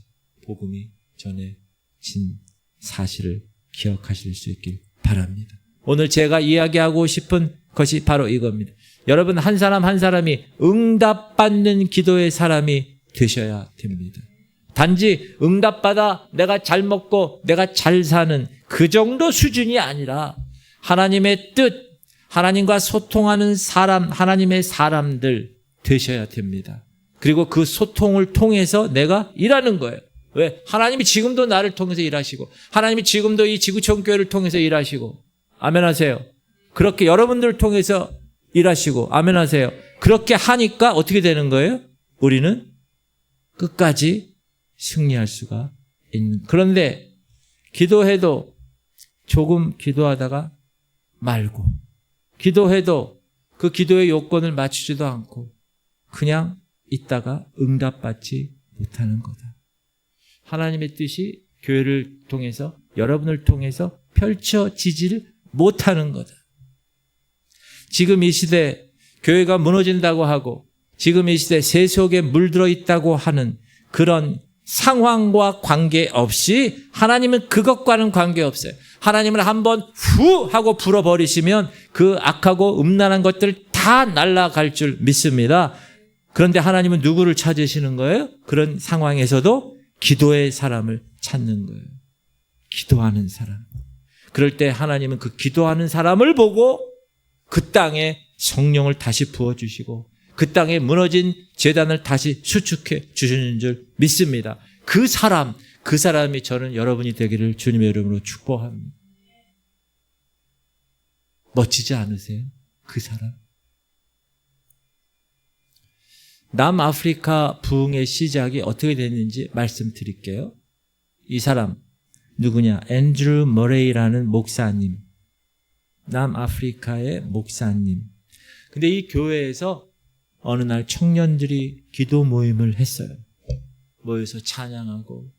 복음이 전해진 사실을 기억하실 수 있길 바랍니다. 오늘 제가 이야기하고 싶은 것이 바로 이겁니다. 여러분 한 사람 한 사람이 응답받는 기도의 사람이 되셔야 됩니다. 단지 응답받아 내가 잘 먹고 내가 잘 사는 그 정도 수준이 아니라 하나님의 뜻, 하나님과 소통하는 사람, 하나님의 사람들 되셔야 됩니다. 그리고 그 소통을 통해서 내가 일하는 거예요. 왜? 하나님이 지금도 나를 통해서 일하시고 하나님이 지금도 이 지구촌 교회를 통해서 일하시고 아멘 하세요. 그렇게 여러분들을 통해서 일하시고 아멘 하세요. 그렇게 하니까 어떻게 되는 거예요? 우리는 끝까지 승리할 수가 있는. 그런데 기도해도 조금 기도하다가 말고 기도해도 그 기도의 요건을 맞추지도 않고 그냥 있다가 응답받지 못하는 거다. 하나님의 뜻이 교회를 통해서 여러분을 통해서 펼쳐지지를 못하는 거다. 지금 이 시대 교회가 무너진다고 하고 지금 이 시대 세속에 물들어 있다고 하는 그런 상황과 관계없이 하나님은 그것과는 관계없어요. 하나님을 한번 후 하고 불어버리시면 그 악하고 음란한 것들 다 날아갈 줄 믿습니다. 그런데 하나님은 누구를 찾으시는 거예요? 그런 상황에서도 기도의 사람을 찾는 거예요. 기도하는 사람. 그럴 때 하나님은 그 기도하는 사람을 보고 그 땅에 성령을 다시 부어주시고 그 땅에 무너진 제단을 다시 수축해 주시는 줄 믿습니다. 그 사람이 저는 여러분이 되기를 주님의 이름으로 축복합니다. 멋지지 않으세요? 그 사람. 남아프리카 부흥의 시작이 어떻게 됐는지 말씀드릴게요. 이 사람 누구냐? 앤드루 머레이라는 목사님. 남아프리카의 목사님. 근데 이 교회에서 어느 날 청년들이 기도 모임을 했어요. 모여서 찬양하고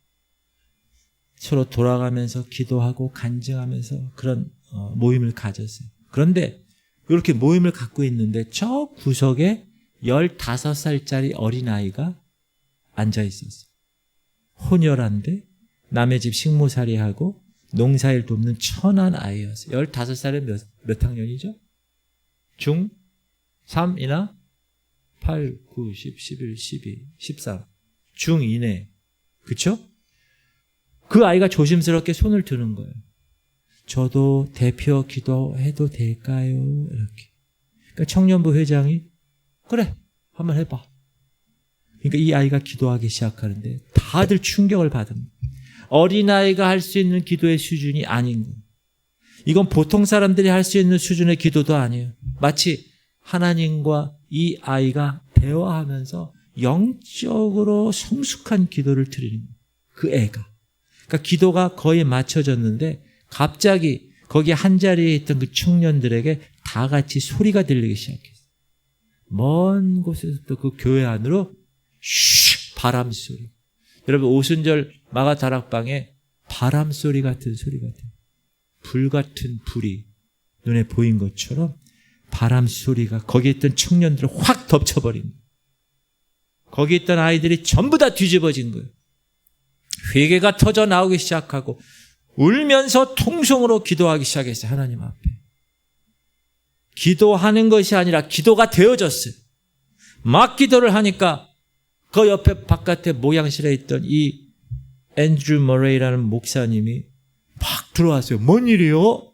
서로 돌아가면서 기도하고 간증하면서 그런 모임을 가졌어요. 그런데 이렇게 모임을 갖고 있는데 저 구석에 15살짜리 어린아이가 앉아 있었어요. 혼혈한데 남의 집 식모살이하고 농사일 돕는 천한 아이였어요. 15살에 몇 학년이죠? 중 3이나 8, 9, 10, 11, 12, 13. 중2네. 그쵸? 그 아이가 조심스럽게 손을 드는 거예요. 저도 대표 기도해도 될까요? 이렇게. 그러니까 청년부 회장이 그래, 한번 해봐. 그러니까 이 아이가 기도하기 시작하는데 다들 충격을 받은 어린아이가 할 수 있는 기도의 수준이 아닌 거예요. 이건 보통 사람들이 할 수 있는 수준의 기도도 아니에요. 마치 하나님과 이 아이가 대화하면서 영적으로 성숙한 기도를 드리는 거예요. 그 애가. 그러니까 기도가 거의 맞춰졌는데 갑자기 거기 한자리에 있던 그 청년들에게 다 같이 소리가 들리기 시작했어요. 먼 곳에서부터 그 교회 안으로 바람 소리. 여러분 오순절 마가 다락방에 바람 소리 같은 소리가 돼요. 불 같은 불이 눈에 보인 것처럼 바람 소리가 거기에 있던 청년들을 확 덮쳐버린 거예요. 거기 있던 아이들이 전부 다 뒤집어진 거예요. 회개가 터져 나오기 시작하고 울면서 통성으로 기도하기 시작했어요. 하나님 앞에. 기도하는 것이 아니라 기도가 되어졌어요. 막 기도를 하니까 그 옆에 바깥에 모양실에 있던 이 앤드류 머레이라는 목사님이 막 들어왔어요. 뭔 일이요?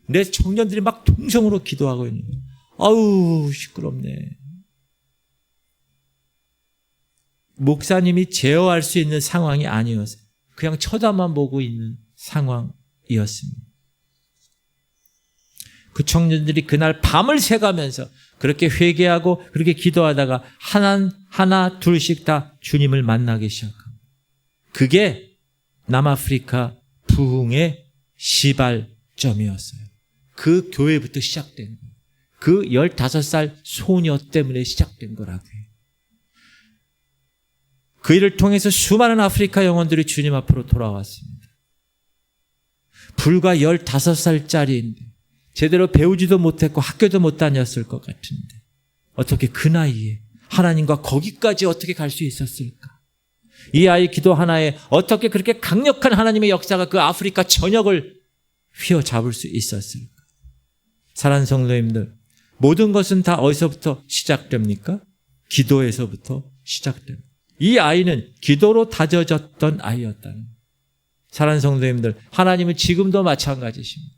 내 청년들이 막 통성으로 기도하고 있는 거예요. 아우 시끄럽네. 목사님이 제어할 수 있는 상황이 아니었어요. 그냥 쳐다만 보고 있는 상황이었습니다. 그 청년들이 그날 밤을 새가면서 그렇게 회개하고 그렇게 기도하다가 하나 둘씩 다 주님을 만나기 시작합니다. 그게 남아프리카 부흥의 시발점이었어요. 그 교회부터 시작된 거예요. 그 15살 소녀 때문에 시작된 거라고요. 그 일을 통해서 수많은 아프리카 영혼들이 주님 앞으로 돌아왔습니다. 불과 15살짜리인데 제대로 배우지도 못했고 학교도 못 다녔을 것 같은데 어떻게 그 나이에 하나님과 거기까지 어떻게 갈 수 있었을까? 이 아이 기도 하나에 어떻게 그렇게 강력한 하나님의 역사가 그 아프리카 전역을 휘어잡을 수 있었을까? 사랑하는 성도님들, 모든 것은 다 어디서부터 시작됩니까? 기도에서부터 시작됩니다. 이 아이는 기도로 다져졌던 아이였다는. 사랑하는 성도님들, 하나님은 지금도 마찬가지십니다.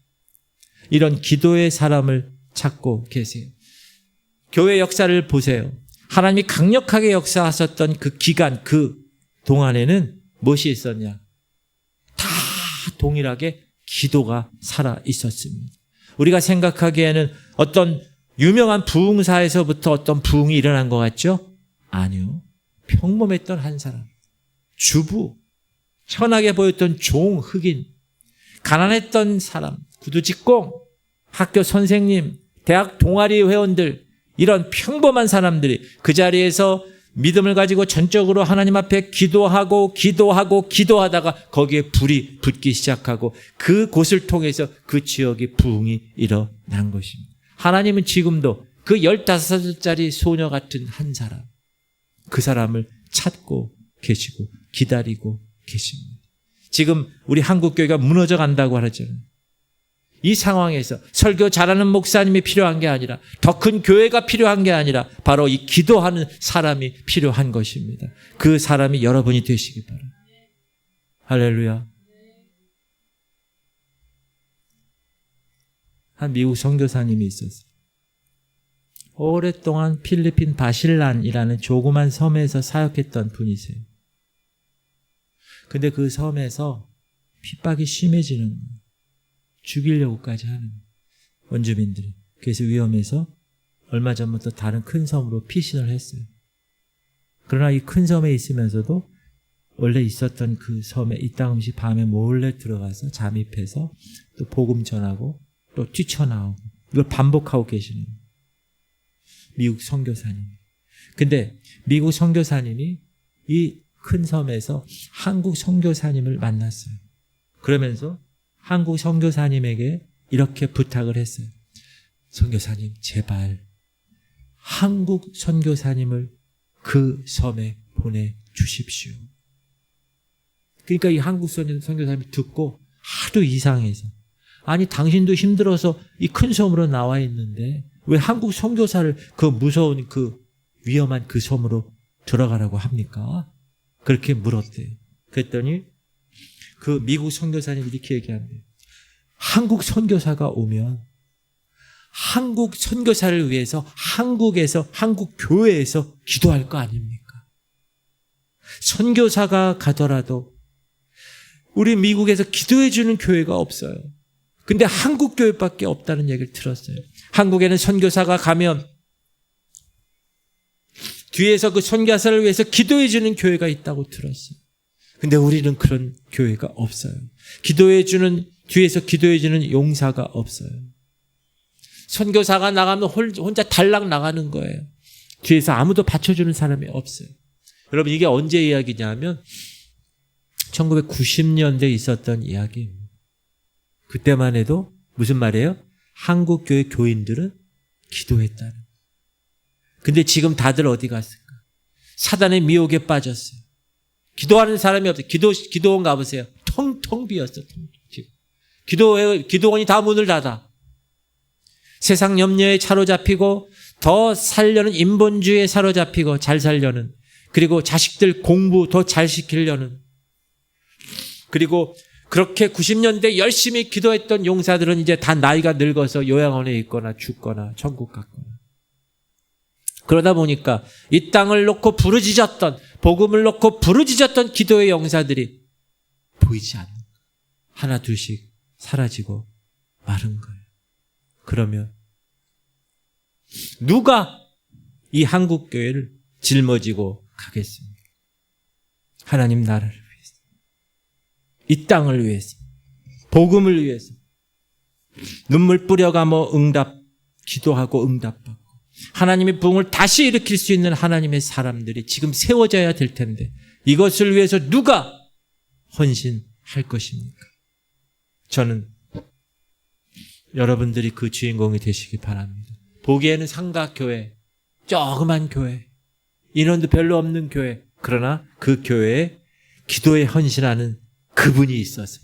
이런 기도의 사람을 찾고 계세요. 교회 역사를 보세요. 하나님이 강력하게 역사하셨던 그 기간, 그 동안에는 무엇이 있었냐? 다 동일하게 기도가 살아 있었습니다. 우리가 생각하기에는 어떤 유명한 부흥사에서부터 어떤 부흥이 일어난 것 같죠? 아니요. 평범했던 한 사람, 주부, 천하게 보였던 종, 흑인, 가난했던 사람, 구두직공, 학교 선생님, 대학 동아리 회원들, 이런 평범한 사람들이 그 자리에서 믿음을 가지고 전적으로 하나님 앞에 기도하다가 거기에 불이 붙기 시작하고 그곳을 통해서 그 지역의 부흥이 일어난 것입니다. 하나님은 지금도 그 15살짜리 소녀 같은 한 사람, 그 사람을 찾고 계시고 기다리고 계십니다. 지금 우리 한국교회가 무너져 간다고 하잖아요. 이 상황에서 설교 잘하는 목사님이 필요한 게 아니라 더 큰 교회가 필요한 게 아니라 바로 이 기도하는 사람이 필요한 것입니다. 그 사람이 여러분이 되시기 바랍니다. 할렐루야. 한 미국 선교사님이 있었어요. 오랫동안 필리핀 바실란이라는 조그만 섬에서 사역했던 분이세요. 근데 그 섬에서 핍박이 심해지는 거예요. 죽이려고까지 하는 원주민들이. 그래서 위험해서 얼마 전부터 다른 큰 섬으로 피신을 했어요. 그러나 이 큰 섬에 있으면서도 원래 있었던 그 섬에 이따금씩 밤에 몰래 들어가서 잠입해서 또 복음 전하고 또 뛰쳐나오고 이걸 반복하고 계시는 미국 선교사님. 근데 미국 선교사님이 이 큰 섬에서 한국 선교사님을 만났어요. 그러면서 한국 선교사님에게 이렇게 부탁을 했어요. 선교사님, 제발 한국 선교사님을 그 섬에 보내주십시오. 그러니까 이 한국 선교사님이 듣고 하도 이상해서, 아니 당신도 힘들어서 이 큰 섬으로 나와 있는데 왜 한국 선교사를 그 무서운 그 위험한 그 섬으로 들어가라고 합니까? 그렇게 물었대요. 그랬더니 그 미국 선교사님이 이렇게 얘기한대요. 한국 선교사가 오면 한국 선교사를 위해서 한국에서, 한국 교회에서 기도할 거 아닙니까? 선교사가 가더라도 우리 미국에서 기도해 주는 교회가 없어요. 근데 한국 교회밖에 없다는 얘기를 들었어요. 한국에는 선교사가 가면 뒤에서 그 선교사를 위해서 기도해 주는 교회가 있다고 들었어요. 근데 우리는 그런 교회가 없어요. 뒤에서 기도해 주는 용사가 없어요. 선교사가 나가면 혼자 달랑 나가는 거예요. 뒤에서 아무도 받쳐주는 사람이 없어요. 여러분, 이게 언제 이야기냐면 1990년대에 있었던 이야기입니다. 그때만 해도 무슨 말이에요? 한국교회 교인들은 기도했다는. 근데 지금 다들 어디 갔을까? 사단의 미혹에 빠졌어요. 기도하는 사람이 없어요. 기도원 가보세요. 텅텅 비었어. 기도원이 다 문을 닫아. 세상 염려에 사로잡히고 더 살려는 인본주의에 사로잡히고 잘 살려는, 그리고 자식들 공부 더 잘 시키려는, 그리고 그렇게 90년대 열심히 기도했던 용사들은 이제 다 나이가 늙어서 요양원에 있거나 죽거나 천국 갔거나. 그러다 보니까 이 땅을 놓고 부르짖었던, 복음을 놓고 부르짖었던 기도의 용사들이 보이지 않는 거예요. 하나 둘씩 사라지고 마른 거예요. 그러면 누가 이 한국교회를 짊어지고 가겠습니까? 하나님 나라를 위해서, 이 땅을 위해서, 복음을 위해서 눈물 뿌려가며 기도하고 응답받고 하나님의 부흥을 다시 일으킬 수 있는 하나님의 사람들이 지금 세워져야 될 텐데 이것을 위해서 누가 헌신할 것입니까? 저는 여러분들이 그 주인공이 되시기 바랍니다. 보기에는 삼각교회, 조그만 교회, 인원도 별로 없는 교회, 그러나 그 교회에 기도에 헌신하는 그분이 있어서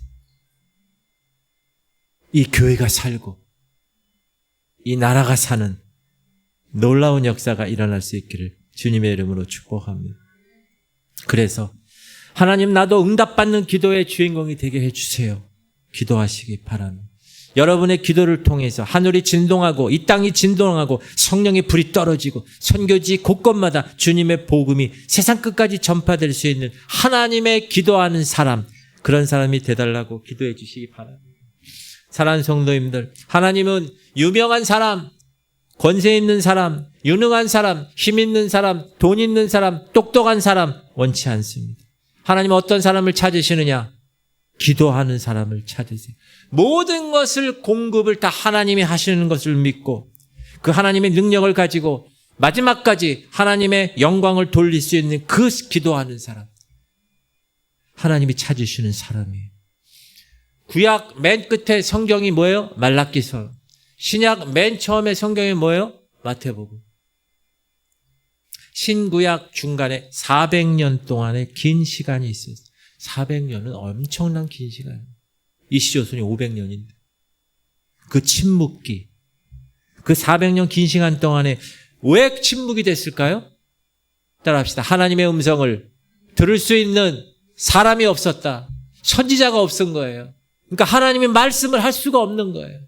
이 교회가 살고 이 나라가 사는 놀라운 역사가 일어날 수 있기를 주님의 이름으로 축복합니다. 그래서 하나님, 나도 응답받는 기도의 주인공이 되게 해주세요. 기도하시기 바랍니다. 여러분의 기도를 통해서 하늘이 진동하고 이 땅이 진동하고 성령의 불이 떨어지고 선교지 곳곳마다 주님의 복음이 세상 끝까지 전파될 수 있는 하나님의 기도하는 사람, 그런 사람이 되달라고 기도해 주시기 바랍니다. 사랑하는 성도님들, 하나님은 유명한 사람, 권세 있는 사람, 유능한 사람, 힘 있는 사람, 돈 있는 사람, 똑똑한 사람 원치 않습니다. 하나님은 어떤 사람을 찾으시느냐? 기도하는 사람을 찾으세요. 모든 것을 공급을 다 하나님이 하시는 것을 믿고 그 하나님의 능력을 가지고 마지막까지 하나님의 영광을 돌릴 수 있는 그 기도하는 사람, 하나님이 찾으시는 사람이에요. 구약 맨 끝에 성경이 뭐예요? 말라기서. 신약 맨 처음에 성경이 뭐예요? 마태복음. 신구약 중간에 400년 동안의 긴 시간이 있었어요. 400년은 엄청난 긴 시간이에요. 이시조선이 500년인데. 그 침묵기, 그 400년 긴 시간 동안에 왜 침묵이 됐을까요? 따라합시다. 하나님의 음성을 들을 수 있는 사람이 없었다. 선지자가 없은 거예요. 그러니까 하나님의 말씀을 할 수가 없는 거예요.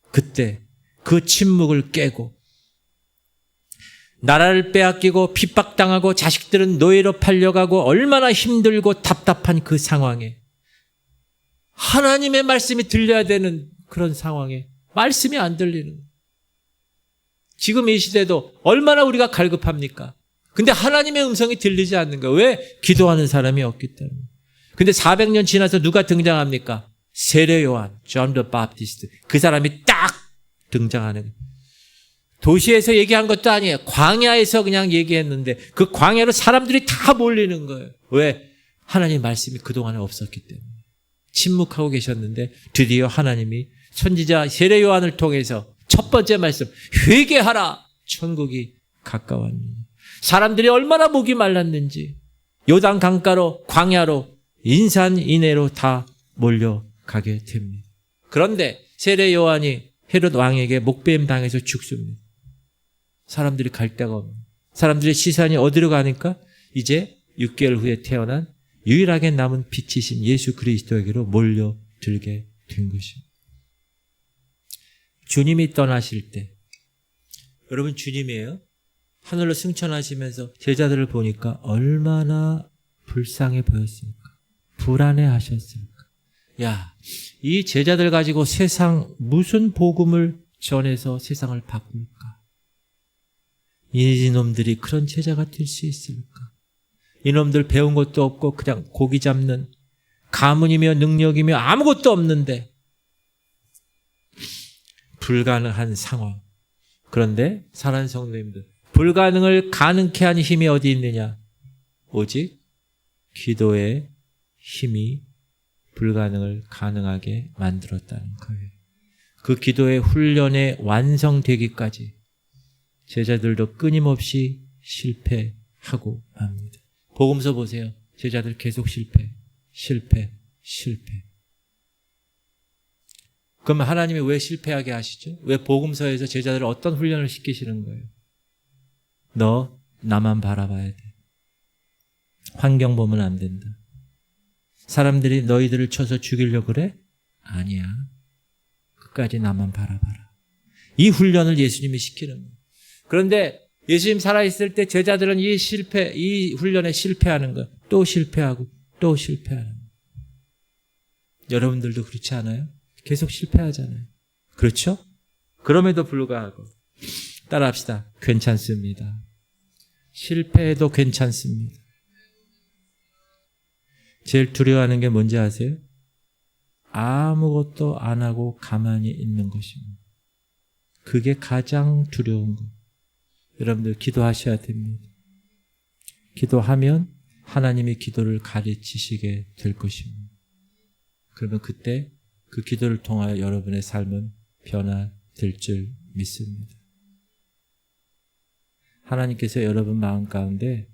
그때 그 침묵을 깨고 나라를 빼앗기고 핍박당하고 자식들은 노예로 팔려가고 얼마나 힘들고 답답한 그 상황에 하나님의 말씀이 들려야 되는 그런 상황에 말씀이 안 들리는 거예요. 지금 이 시대도 얼마나 우리가 갈급합니까? 근데 하나님의 음성이 들리지 않는 거예요. 왜? 기도하는 사람이 없기 때문에. 근데 400년 지나서 누가 등장합니까? 세례 요한, 존 더 바프티스트, 그 사람이 딱 등장하는 거예요. 도시에서 얘기한 것도 아니에요. 광야에서 그냥 얘기했는데 그 광야로 사람들이 다 몰리는 거예요. 왜? 하나님 말씀이 그동안에 없었기 때문에. 침묵하고 계셨는데 드디어 하나님이 선지자 세례 요한을 통해서 첫 번째 말씀, 회개하라, 천국이 가까웠느니. 사람들이 얼마나 목이 말랐는지 요단 강가로, 광야로, 인산인해로 다 몰려가게 됩니다. 그런데 세례 요한이 헤롯 왕에게 목베임 당해서 죽습니다. 사람들이 갈 데가 없는, 사람들의 시선이 어디로 가니까 이제 6개월 후에 태어난 유일하게 남은 빛이신 예수 그리스도에게로 몰려들게 된 것입니다. 주님이 떠나실 때, 여러분 주님이에요. 하늘로 승천하시면서 제자들을 보니까 얼마나 불쌍해 보였습니까? 불안해 하셨습니까? 야, 이 제자들 가지고 세상 무슨 복음을 전해서 세상을 바꿀까? 이놈들이 그런 제자가 될 수 있을까? 이놈들 배운 것도 없고 그냥 고기 잡는 가문이며 능력이며 아무것도 없는데 불가능한 상황. 그런데 사랑하는 성도님들, 불가능을 가능케 하는 힘이 어디 있느냐? 오직 기도의 힘이 불가능을 가능하게 만들었다는 거예요. 그 기도의 훈련에 완성되기까지 제자들도 끊임없이 실패하고 맙니다. 복음서 보세요. 제자들 계속 실패. 그러면 하나님이 왜 실패하게 하시죠? 왜 복음서에서 제자들을 어떤 훈련을 시키시는 거예요? 너 나만 바라봐야 돼. 환경 보면 안 된다. 사람들이 너희들을 쳐서 죽이려고 그래? 아니야. 끝까지 나만 바라봐라. 이 훈련을 예수님이 시키는 거예요. 그런데 예수님 살아있을 때 제자들은 이 훈련에 실패하는 거예요. 또 실패하고 또 실패하는 거예요. 여러분들도 그렇지 않아요? 계속 실패하잖아요. 그렇죠? 그럼에도 불구하고 따라합시다. 괜찮습니다. 실패해도 괜찮습니다. 제일 두려워하는 게 뭔지 아세요? 아무것도 안 하고 가만히 있는 것입니다. 그게 가장 두려운 거. 여러분들 기도하셔야 됩니다. 기도하면 하나님이 기도를 가르치시게 될 것입니다. 그러면 그때 그 기도를 통하여 여러분의 삶은 변화될 줄 믿습니다. 하나님께서 여러분 마음 가운데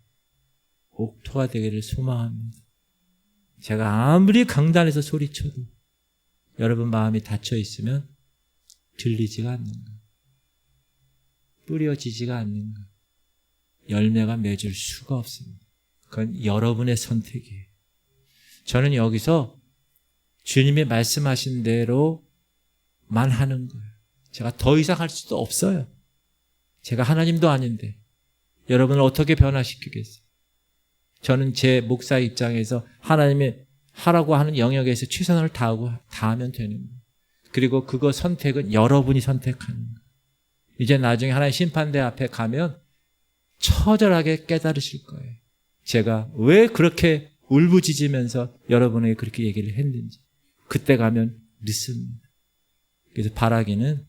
옥토가 되기를 소망합니다. 제가 아무리 강단에서 소리쳐도 여러분 마음이 닫혀 있으면 들리지가 않는가, 뿌려지지가 않는가, 열매가 맺을 수가 없습니다. 그건 여러분의 선택이에요. 저는 여기서 주님이 말씀하신 대로만 하는 거예요. 제가 더 이상 할 수도 없어요. 제가 하나님도 아닌데 여러분을 어떻게 변화시키겠어요? 저는 제 목사 입장에서 하나님이 하라고 하는 영역에서 최선을 다하면 되는 거예요. 그리고 그거 선택은 여러분이 선택하는 거예요. 이제 나중에 하나님 심판대 앞에 가면 처절하게 깨달으실 거예요. 제가 왜 그렇게 울부짖으면서 여러분에게 그렇게 얘기를 했는지. 그때 가면 늦습니다. 그래서 바라기는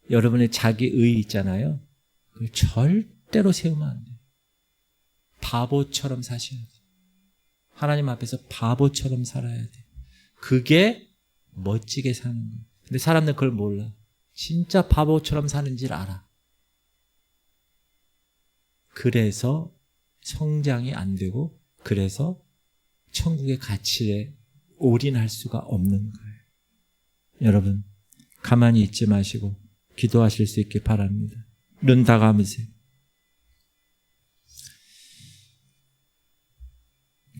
여러분의 자기의 있잖아요. 그걸 절대로 세우면 안 돼요. 바보처럼 사셔야 돼요. 하나님 앞에서 바보처럼 살아야 돼요. 그게 멋지게 사는 거예요. 근데 사람들은 그걸 몰라. 진짜 바보처럼 사는 줄 알아. 그래서 성장이 안 되고 그래서 천국의 가치에 올인할 수가 없는 거예요. 여러분 가만히 있지 마시고 기도하실 수 있길 바랍니다. 눈 다 감으세요.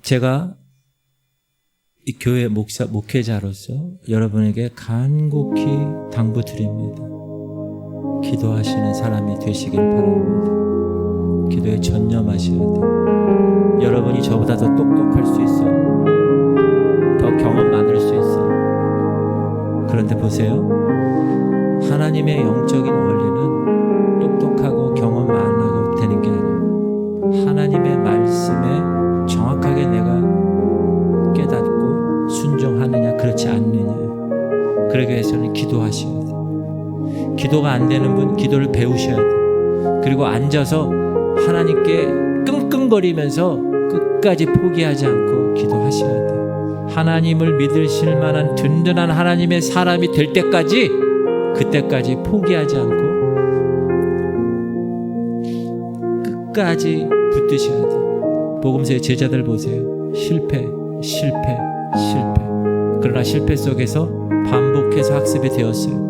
제가 이 교회 목회자로서 여러분에게 간곡히 당부드립니다. 기도하시는 사람이 되시길 바랍니다. 기도에 전념하셔야 돼요. 여러분이 저보다 더 똑똑할 수 있어요. 더 경험 많을 수 있어요. 그런데 보세요. 하나님의 영적인 원리는 똑똑하고 경험 많아도 되는 게 아니에요. 하나님의 말씀에 정확하게 내가 깨닫고 순종하는 기도가 안 되는 분 기도를 배우셔야 돼요. 그리고 앉아서 하나님께 끙끙거리면서 끝까지 포기하지 않고 기도하셔야 돼요. 하나님을 믿으실 만한 든든한 하나님의 사람이 될 때까지, 그때까지 포기하지 않고 끝까지 붙드셔야 돼요. 복음서의 제자들 보세요. 실패. 그러나 실패 속에서 반복해서 학습이 되었어요.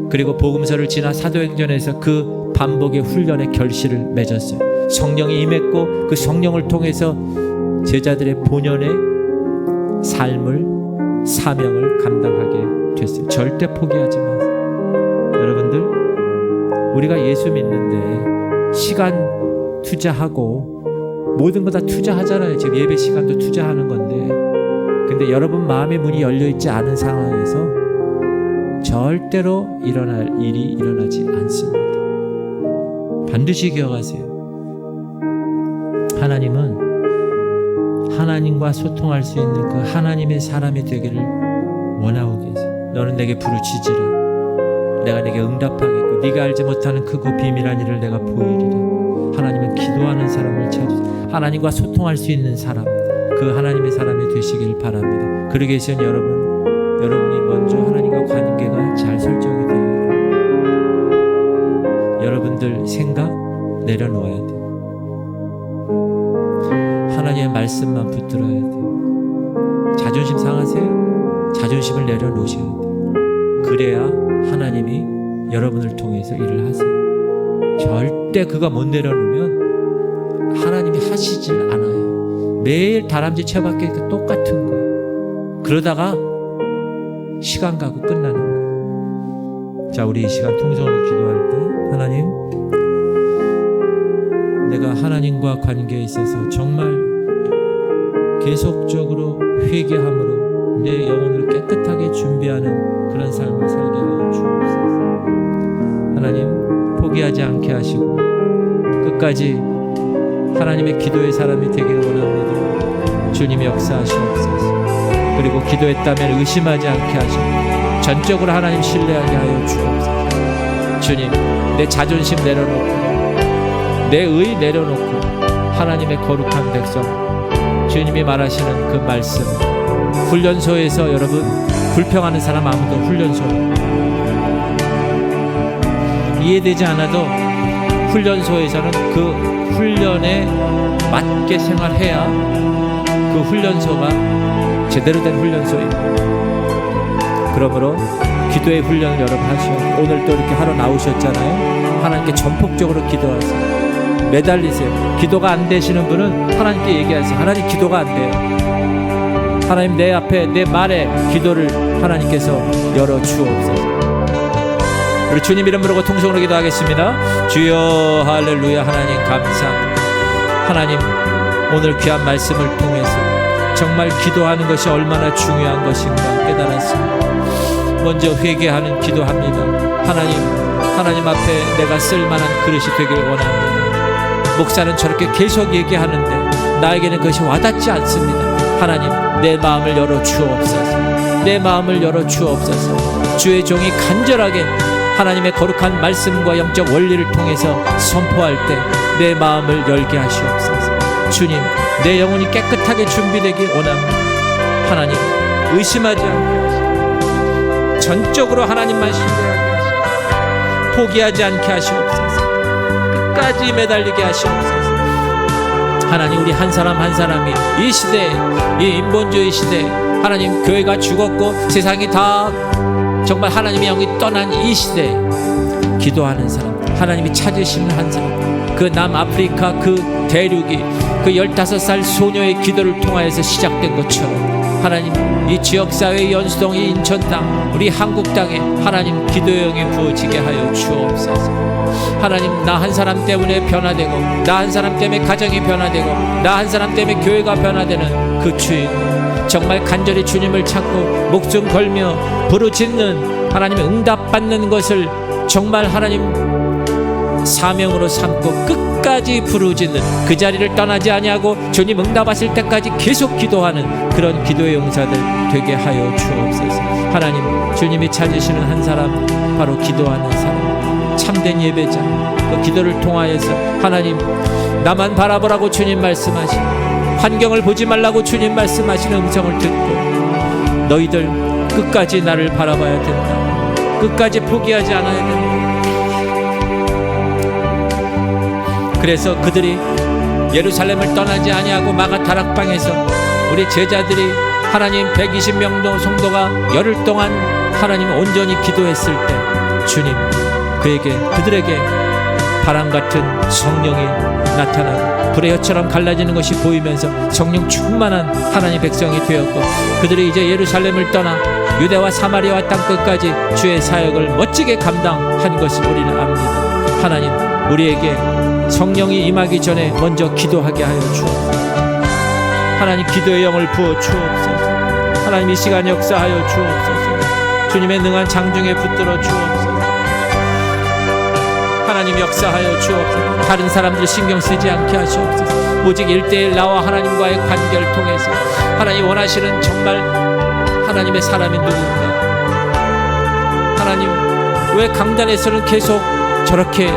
그리고 복음서를 지나 사도행전에서 그 반복의 훈련의 결실을 맺었어요. 성령이 임했고 그 성령을 통해서 제자들의 본연의 삶을, 사명을 감당하게 됐어요. 절대 포기하지 마세요. 여러분들, 우리가 예수 믿는데 시간 투자하고 모든 거 다 투자하잖아요. 지금 예배 시간도 투자하는 건데, 근데 여러분 마음의 문이 열려있지 않은 상황에서 절대로 일어날 일이 일어나지 않습니다. 반드시 기억하세요. 하나님은 하나님과 소통할 수 있는 그 하나님의 사람이 되기를 원하고 계세요. 너는 내게 부르짖으라. 내가 내게 응답하겠고 네가 알지 못하는 크고 비밀한 일을 내가 보이리라. 하나님은 기도하는 사람을 찾으세요. 하나님과 소통할 수 있는 사람, 그 하나님의 사람이 되시길 바랍니다. 그러기 위해서는 여러분이 먼저 하나님과 관계가 잘 설정이 되어야 돼요. 여러분들 생각 내려놓아야 돼요. 하나님의 말씀만 붙들어야 돼요. 자존심 상하세요? 자존심을 내려놓으셔야 돼요. 그래야 하나님이 여러분을 통해서 일을 하세요. 절대 그가 못 내려놓으면 하나님이 하시질 않아요. 매일 다람쥐 쳐박기 똑같은 거예요. 그러다가 시간 가고 끝나는 거예요. 자, 우리 이 시간 통성으로 기도할 때, 하나님, 내가 하나님과 관계에 있어서 정말 계속적으로 회개함으로 내 영혼을 깨끗하게 준비하는 그런 삶을 살게 하여 주옵소서. 하나님, 포기하지 않게 하시고 끝까지 하나님의 기도의 사람이 되기를 원합니다. 주님이 역사하시옵소서. 그리고 기도했다면 의심하지 않게 하시고 전적으로 하나님 신뢰하게 하여 주옵소서. 주님, 내 자존심 내려놓고 내 의 내려놓고 하나님의 거룩한 백성, 주님이 말하시는 그 말씀, 훈련소에서 여러분, 불평하는 사람 아무도 훈련소 이해되지 않아도 훈련소에서는 그 훈련에 맞게 생활해야 그 훈련소가 제대로 된 훈련소입니다. 그러므로 기도의 훈련을 여러분 하시오. 오늘 또 이렇게 하러 나오셨잖아요. 하나님께 전폭적으로 기도하세요. 매달리세요. 기도가 안 되시는 분은 하나님께 얘기하세요. 하나님, 기도가 안 돼요. 하나님, 내 앞에 내 말에 기도를 하나님께서 열어 주옵소서. 우리 주님 이름 부르고 통성으로 기도하겠습니다. 주여, 할렐루야. 하나님 감사합니다. 하나님, 오늘 귀한 말씀을 통해서 정말 기도하는 것이 얼마나 중요한 것인가 깨달았습니다. 먼저 회개하는 기도합니다. 하나님 앞에 내가 쓸만한 그릇이 되길 원합니다. 목사는 저렇게 계속 얘기하는데 나에게는 그것이 와닿지 않습니다. 하나님, 내 마음을 열어 주옵소서. 내 마음을 열어 주옵소서. 주의 종이 간절하게 하나님의 거룩한 말씀과 영적 원리를 통해서 선포할 때 내 마음을 열게 하시옵소서. 주님, 내 영혼이 깨끗하게 준비되길 원합니다. 하나님, 의심하지 않게 하시옵소서. 전적으로 하나님만 신뢰하게 하시옵소서. 포기하지 않게 하시옵소서. 끝까지 매달리게 하시옵소서. 하나님, 우리 한 사람 한 사람이 이 시대, 이 인본주의 시대, 하나님, 교회가 죽었고 세상이 다 정말 하나님의 영이 떠난 이 시대에 기도하는 사람, 하나님이 찾으시는 한 사람, 그 남아프리카 그 대륙이 그 15살 소녀의 기도를 통하여서 시작된 것처럼 하나님, 이 지역사회 연수동, 이 인천 땅, 우리 한국 땅에 하나님 기도의 영이 부어지게 하여 주옵소서. 하나님, 나 한 사람 때문에 변화되고, 나 한 사람 때문에 가정이 변화되고, 나 한 사람 때문에 교회가 변화되는 그 주인, 정말 간절히 주님을 찾고 목숨 걸며 부르짖는 하나님의 응답받는 것을 정말 하나님 사명으로 삼고 끝까지 부르짖는 그 자리를 떠나지 아니하고 주님 응답하실 때까지 계속 기도하는 그런 기도의 용사들 되게 하여 주옵소서. 하나님, 주님이 찾으시는 한 사람, 바로 기도하는 사람, 참된 예배자, 그 기도를 통하여서 하나님 나만 바라보라고 주님 말씀하신, 환경을 보지 말라고 주님 말씀하시는 음성을 듣고 너희들 끝까지 나를 바라봐야 된다, 끝까지 포기하지 않아야 된다. 그래서 그들이 예루살렘을 떠나지 아니하고 마가 다락방에서 우리 제자들이 하나님 120명도 성도가 열흘 동안 하나님 온전히 기도했을 때 주님 그들에게 바람 같은 성령이 나타나고 불의 혀처럼 갈라지는 것이 보이면서 성령 충만한 하나님 백성이 되었고, 그들이 이제 예루살렘을 떠나 유대와 사마리아와 땅 끝까지 주의 사역을 멋지게 감당한 것을 우리는 압니다. 하나님 우리에게 성령이 임하기 전에 먼저 기도하게 하여 주옵소서. 하나님 기도의 영을 부어 주옵소서. 하나님 이 시간 역사하여 주옵소서. 주님의 능한 장중에 붙들어 주옵소서. 하나님 역사하여 주옵소서. 다른 사람들 신경 쓰지 않게 하시옵소서. 오직 1:1 나와 하나님과의 관계를 통해서 하나님 원하시는 정말 하나님의 사람이 누군가. 하나님 왜 강단에서는 계속 저렇게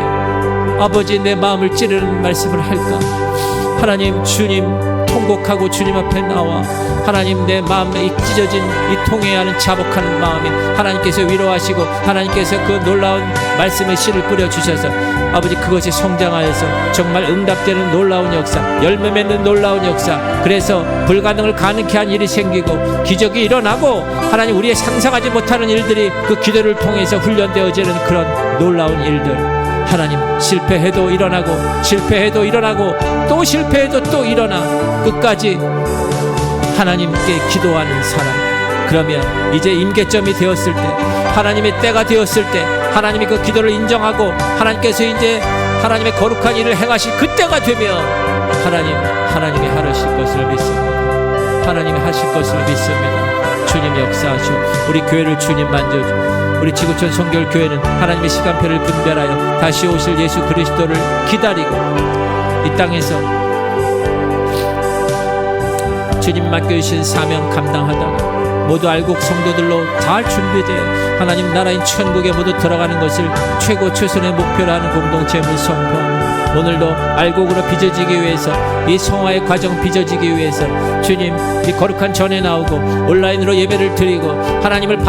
아버지 내 마음을 찌르는 말씀을 할까? 하나님 주님 통곡하고 주님 앞에 나와 하나님 내 마음에 찢어진 이 통해야 하는 자복하는 마음이 하나님께서 위로하시고 하나님께서 그 놀라운 말씀의 씨를 뿌려주셔서 아버지 그것이 성장하여서 정말 응답되는 놀라운 역사, 열매 맺는 놀라운 역사, 그래서 불가능을 가능케 한 일이 생기고 기적이 일어나고 하나님 우리의 상상하지 못하는 일들이 그 기도를 통해서 훈련되어지는 그런 놀라운 일들, 하나님 실패해도 일어나고 실패해도 일어나고 또 실패해도 또 일어나 끝까지 하나님께 기도하는 사람. 그러면 이제 임계점이 되었을 때, 하나님의 때가 되었을 때 하나님이 그 기도를 인정하고 하나님께서 이제 하나님의 거룩한 일을 행하실 그때가 되면 하나님이 하실 것을 믿습니다. 하나님이 하실 것을 믿습니다. 주님 역사하시오. 우리 교회를 주님 만져주오. 우리 지구촌 성결교회는 하나님의 시간표를 분별하여 다시 오실 예수 그리스도를 기다리고 이 땅에서 주님 맡겨주신 사명 감당하다가 모두 알곡 성도들로 잘 준비되어 하나님 나라인 천국에 모두 들어가는 것을 최고 최선의 목표로 하는 공동체를 선포합니다. 오늘도 알곡으로 빚어지기 위해서, 이 성화의 과정 빚어지기 위해서 주님 이 거룩한 전에 나오고 온라인으로 예배를 드리고 하나님을